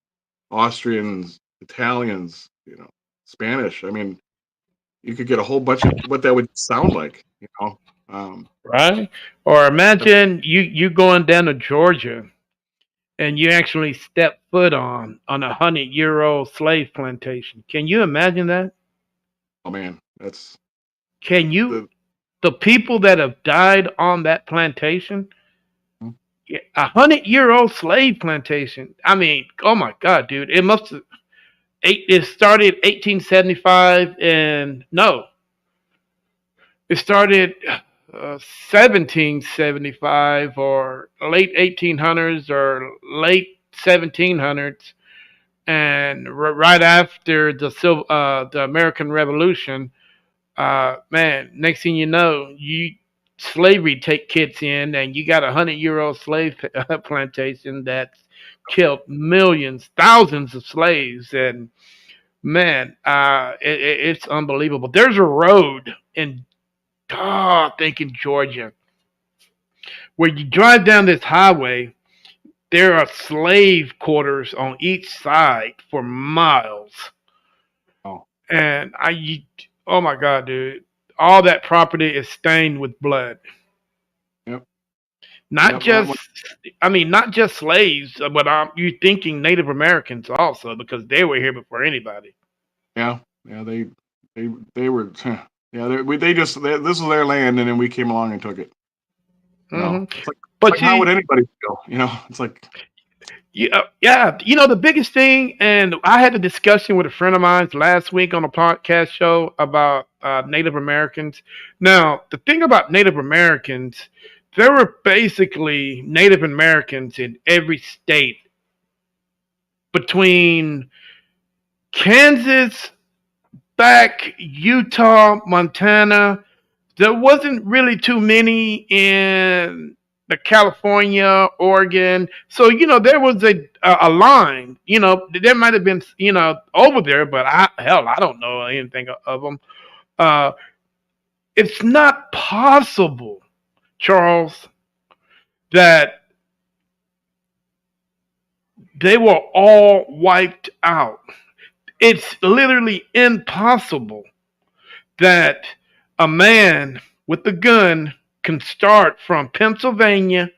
Austrians, Italians, Spanish. I mean, you could get a whole bunch of what that would sound like. Um, Right? Or imagine you going down to Georgia and you actually step foot on 100-year-old slave plantation. Can you imagine that? oh man, that's Can you the the people that have died on that plantation? hmm, 100-year-old slave plantation. I mean, oh my God, dude! It must have. It started 1875, and no, it started 1775 or late 1800s or late 1700s, and right after the American Revolution. Man, next thing you know, you slavery take kids in, and you got 100-year-old slave plantation that's killed millions, thousands of slaves, and man, it's unbelievable. There's a road in, I think in Georgia, where you drive down this highway. There are slave quarters on each side for miles, oh and oh my God, dude, all that property is stained with blood. yep, Not yep. just, I mean, not just slaves, but you thinking Native Americans also because they were here before anybody. Yeah, yeah. They were yeah. This was their land, and then we came along and took it. Hmm. It's like But how would anybody feel? It's like yeah, the biggest thing, and I had a discussion with a friend of mine last week on a podcast show about Native Americans. Now, the thing about Native Americans, there were basically Native Americans in every state between Kansas, back Utah, Montana. There wasn't really too many in the California, Oregon. So there was a line. There might have been over there, but I don't know anything of them. Uh, it's not possible, Charles, that they were all wiped out. It's literally impossible that a man with a gun can start from Pennsylvania.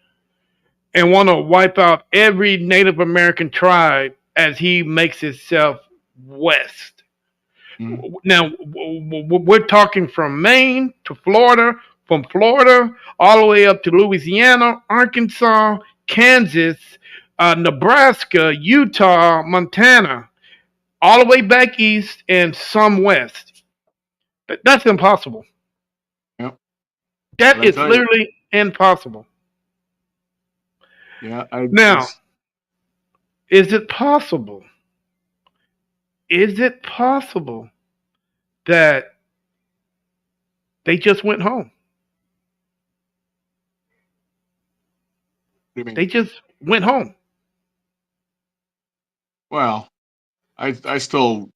and want to wipe out every Native American tribe as he makes himself west. Mm. Now, we're talking from Maine to Florida, from Florida all the way up to Louisiana, Arkansas, Kansas, Nebraska, Utah, Montana, all the way back east and some west. That's impossible. Yep. But That I is tell you, literally impossible. yeah, I Now, it's is it possible? Is it possible that they just went home? what do you mean? They just went home. Well, I still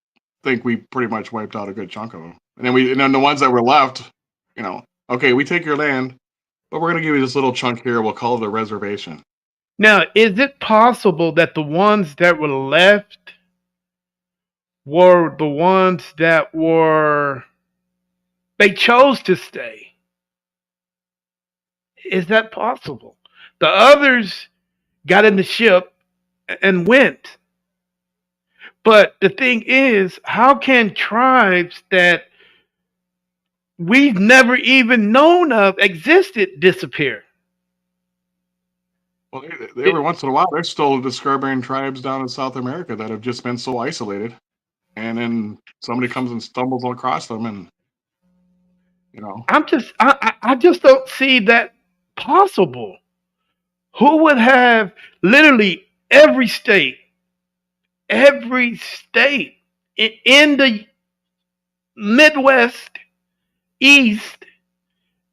think we pretty much wiped out a good chunk of them, and then the ones that were left, you know, okay, we take your land, but we're gonna give you this little chunk here. We'll call it a reservation. Now, is it possible that the ones that were left were the ones that were they chose to stay? Is that possible? The others got in the ship and went. But the thing is, how can tribes that we've never even known of existed disappear? Well, It, every once in a while, there's still discovering tribes down in South America that have just been so isolated, and then somebody comes and stumbles across them, and you know, I just don't see that possible. Who would have literally every state in the Midwest, East,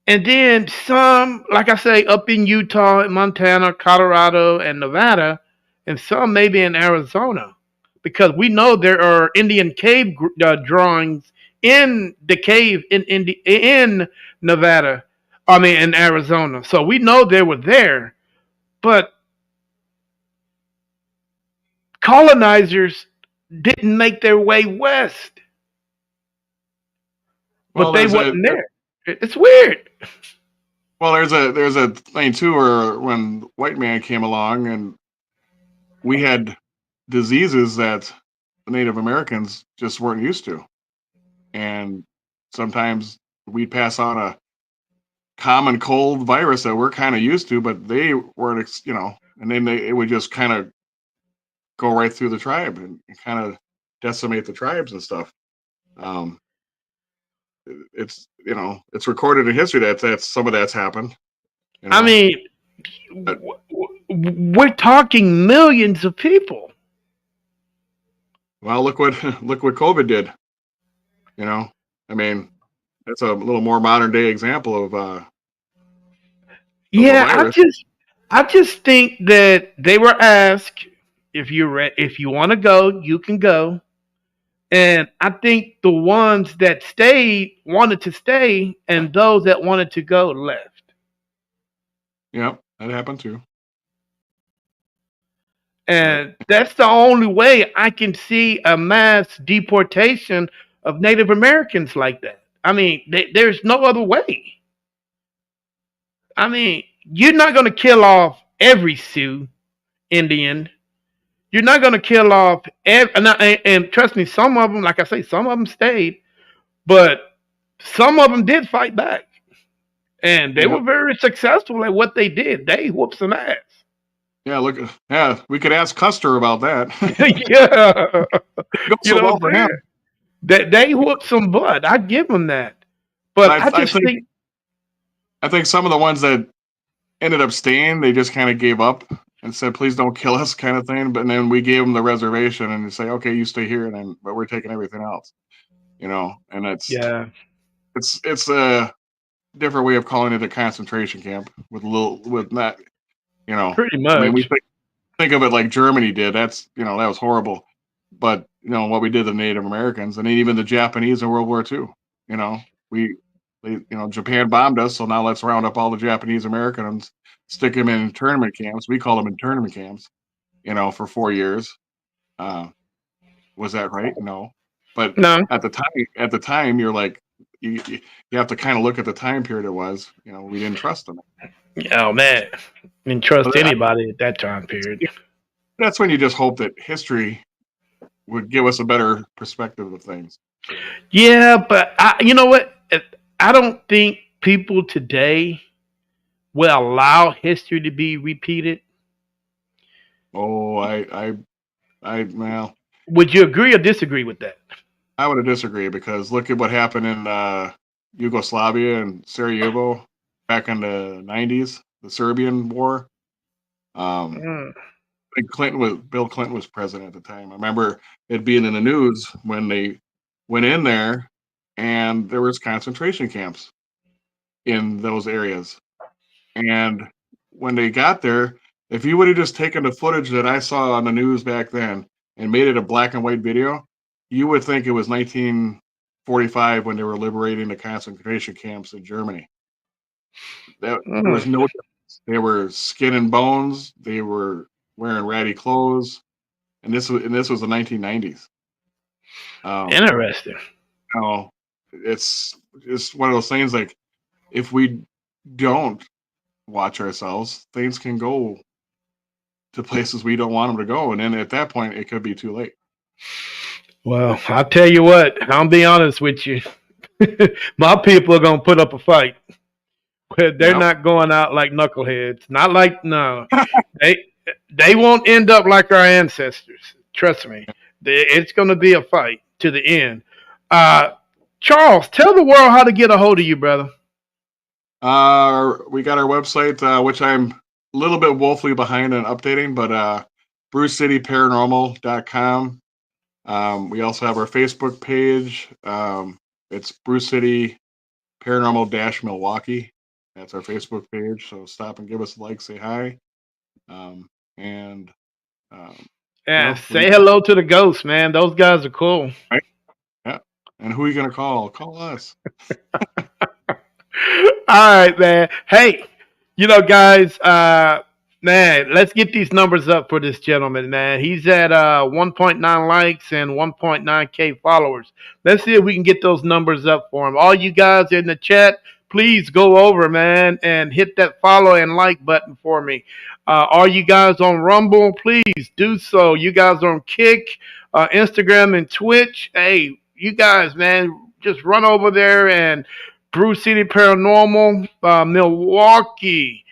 and then some, like I say, up in Utah, Montana, Colorado, and Nevada, and some maybe in Arizona, because we know there are Indian cave drawings in the cave in Nevada. I mean, in Arizona. So we know they were there, but colonizers didn't make their way west, but well, they wasn't there. It's weird. there's a thing too where when white man came along and we had diseases that the Native Americans just weren't used to, and sometimes we'd pass on a common cold virus that we're kind of used to, but they weren't, you know, and then it would just kind of go right through the tribe and kind of decimate the tribes and stuff. Um, it's you know it's recorded in history that some of that's happened. You I know, mean, but we're talking millions of people. well, look what look what COVID did. You know, I mean, that's a little more modern day example of a Yeah, virus. I just think that they were asked if you want to go, you can go. And I think the ones that stayed wanted to stay, and those that wanted to go left. Yep, that happened too. But And that's the only way I can see a mass deportation of Native Americans like that. I mean, there's no other way. I mean, you're not going to kill off every Sioux Indian. You're not going to kill off and trust me, some of them, like I say, some of them stayed, but some of them did fight back, and they were yep, very successful at what they did. They whooped some ass. yeah. Look, yeah, we could ask Custer about that. Yeah, It goes you so know what well I'm for saying? him. That they whooped some butt. I give them that, But but I just think, I think some of the ones that ended up staying, they just kind of gave up and said, "Please don't kill us," kind of thing. But then we gave them the reservation and they say, "Okay, you stay here," and then but we're taking everything else. You know, and yeah, it's a different way of calling it a concentration camp with a little with not you know. pretty I mean, we much. think of it like Germany did. That's that was horrible. But what we did to the Native Americans and even the Japanese in World War II. You know, we Japan bombed us, so now let's round up all the Japanese Americans, stick them in internment camps. We call them internment camps. For 4 years. Uh, was that right? No. But No, at the time, you're like, you have to kind of look at the time period it was. We didn't trust them. Oh man, didn't trust But anybody at that time period. that's when you just hope that history would give us a better perspective of things. Yeah, but you know what? I don't think people today will allow history to be repeated. Oh, well, Would you agree or disagree with that? I would disagree because look at what happened in Yugoslavia and Sarajevo back in the '90s, the Serbian War. Um, Mm. Bill Clinton was president at the time. I remember it being in the news when they went in there, and there was concentration camps in those areas. And when they got there, if you would have just taken the footage that I saw on the news back then and made it a black and white video, you would think it was 1945 when they were liberating the concentration camps in Germany. There Mm. was no difference. They were skin and bones. They were wearing ratty clothes, and this was the 1990s. Um, Interesting. you know, it's one of those things like if we don't watch ourselves, things can go to places we don't want them to go, and then at that point, it could be too late. Well, I'll tell you what. I'll be honest with you. My people are gonna put up a fight. They're Yep. not going out like knuckleheads. Not like no. They they won't end up like our ancestors. Trust me. It's going to be a fight to the end. Uh, Charles, tell the world how to get a hold of you, brother. We got our website, which I'm a little bit woefully behind on updating, but brewcityparanormal.com. We also have our Facebook page. It's Brew City Paranormal Milwaukee. That's our Facebook page. So stop and give us a like, say hi, and um, Yeah, we say hello to the ghosts, man. Those guys are cool. right? Yeah. And who are you gonna call? Call us. All right, man. Hey, guys, man, let's get these numbers up for this gentleman, man. He's at 1.9 likes and 1.9K followers. Let's see if we can get those numbers up for him. All you guys in the chat, please go over, man, and hit that follow and like button for me. All you guys on Rumble, please do so. You guys on Kick, Instagram, and Twitch. Hey, you guys, man, just run over there and Brew City Paranormal, Milwaukee,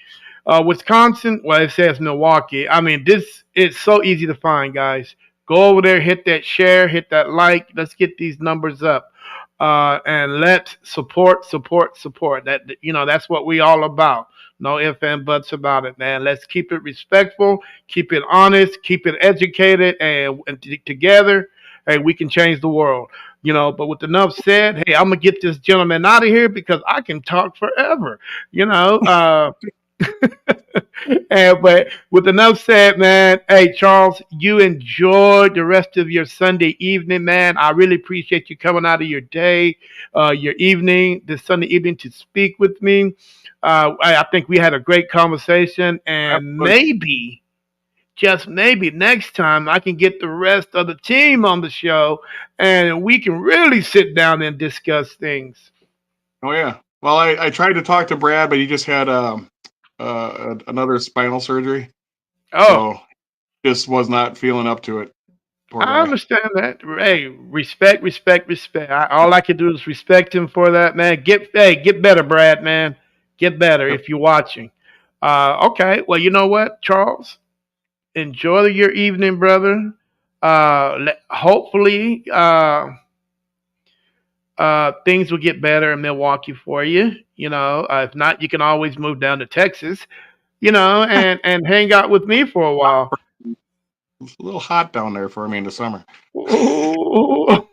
Wisconsin. Well, it says Milwaukee. I mean, this is so easy to find, guys. Go over there, hit that share, hit that like. Let's get these numbers up, and let's support. That's what we all about. No ifs and buts about it, man. Let's keep it respectful, keep it honest, keep it educated, and together, hey, we can change the world. But with enough said, hey, I'm gonna get this gentleman out of here because I can talk forever. You know, but with enough said, man, hey Charles, you enjoy the rest of your Sunday evening, man. I really appreciate you coming out of your day, your evening, this Sunday evening to speak with me. I think we had a great conversation, and Absolutely. maybe, just maybe next time I can get the rest of the team on the show and we can really sit down and discuss things. Oh yeah. Well, I tried to talk to Brad, but he just had another spinal surgery, Oh, so just was not feeling up to it. Poor I guy. understand that. Hey, respect, respect, respect. All I can do is respect him for that, man. Get better, Brad, man. Get better Yep. if you're watching. Okay, well, you know what, Charles? Enjoy your evening, brother. Hopefully, things will get better in Milwaukee for you. If not, you can always move down to Texas. And hang out with me for a while. It's a little hot down there for me in the summer. Ooh,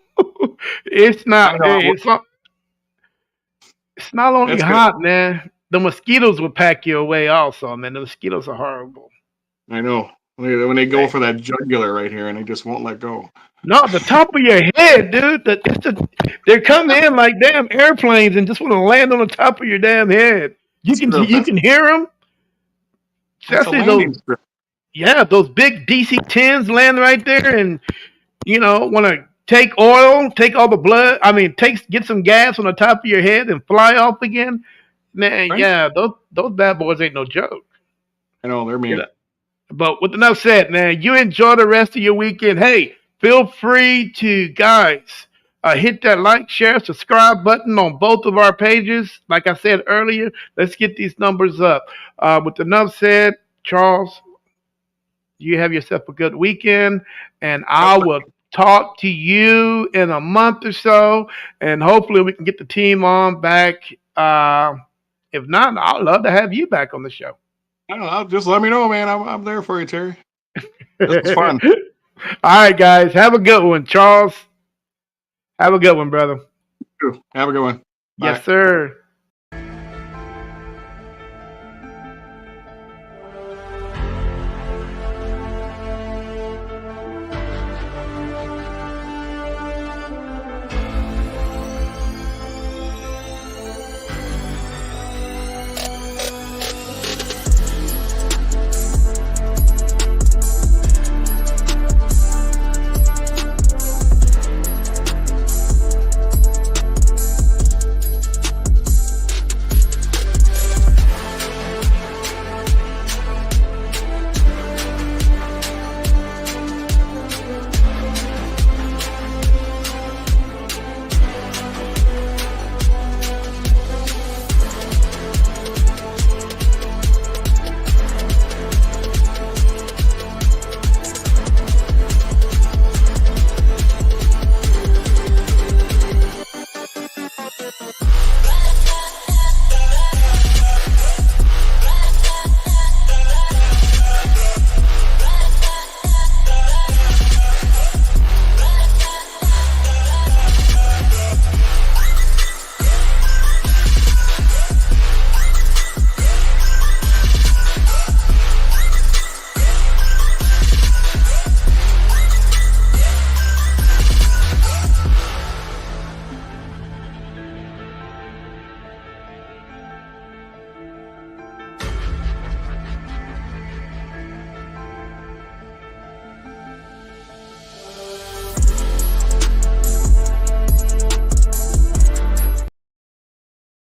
it's I not. know. It's not only That's good. hot, man. The mosquitoes will pack you away, also, man. The mosquitoes are horrible. I know. When they go Hey, for that jugular right here and they just won't let go. no, the top of your head, dude. They come in like damn airplanes and just want to land on the top of your damn head. You That's can the you best. can hear them. That's a Especially those, landing strip. yeah, those big DC-10s land right there, and want to take oil, take all the blood. I mean, get some gas on the top of your head and fly off again. Man, Right? yeah, those bad boys ain't no joke. I know they're You know. mean. But with enough said, man, you enjoy the rest of your weekend. Hey, feel free to guys hit that like, share, subscribe button on both of our pages. Like I said earlier, let's get these numbers up. With enough said, Charles, you have yourself a good weekend, and Yep. I will talk to you in a month or so, and hopefully we can get the team on back. If not, I'd love to have you back on the show. I don't know. Just let me know, man. I'm there for you, Terry. This was All fun. right, guys, have a good one, Charles. Have a good one, brother. Have a good one. Yes, Bye. sir.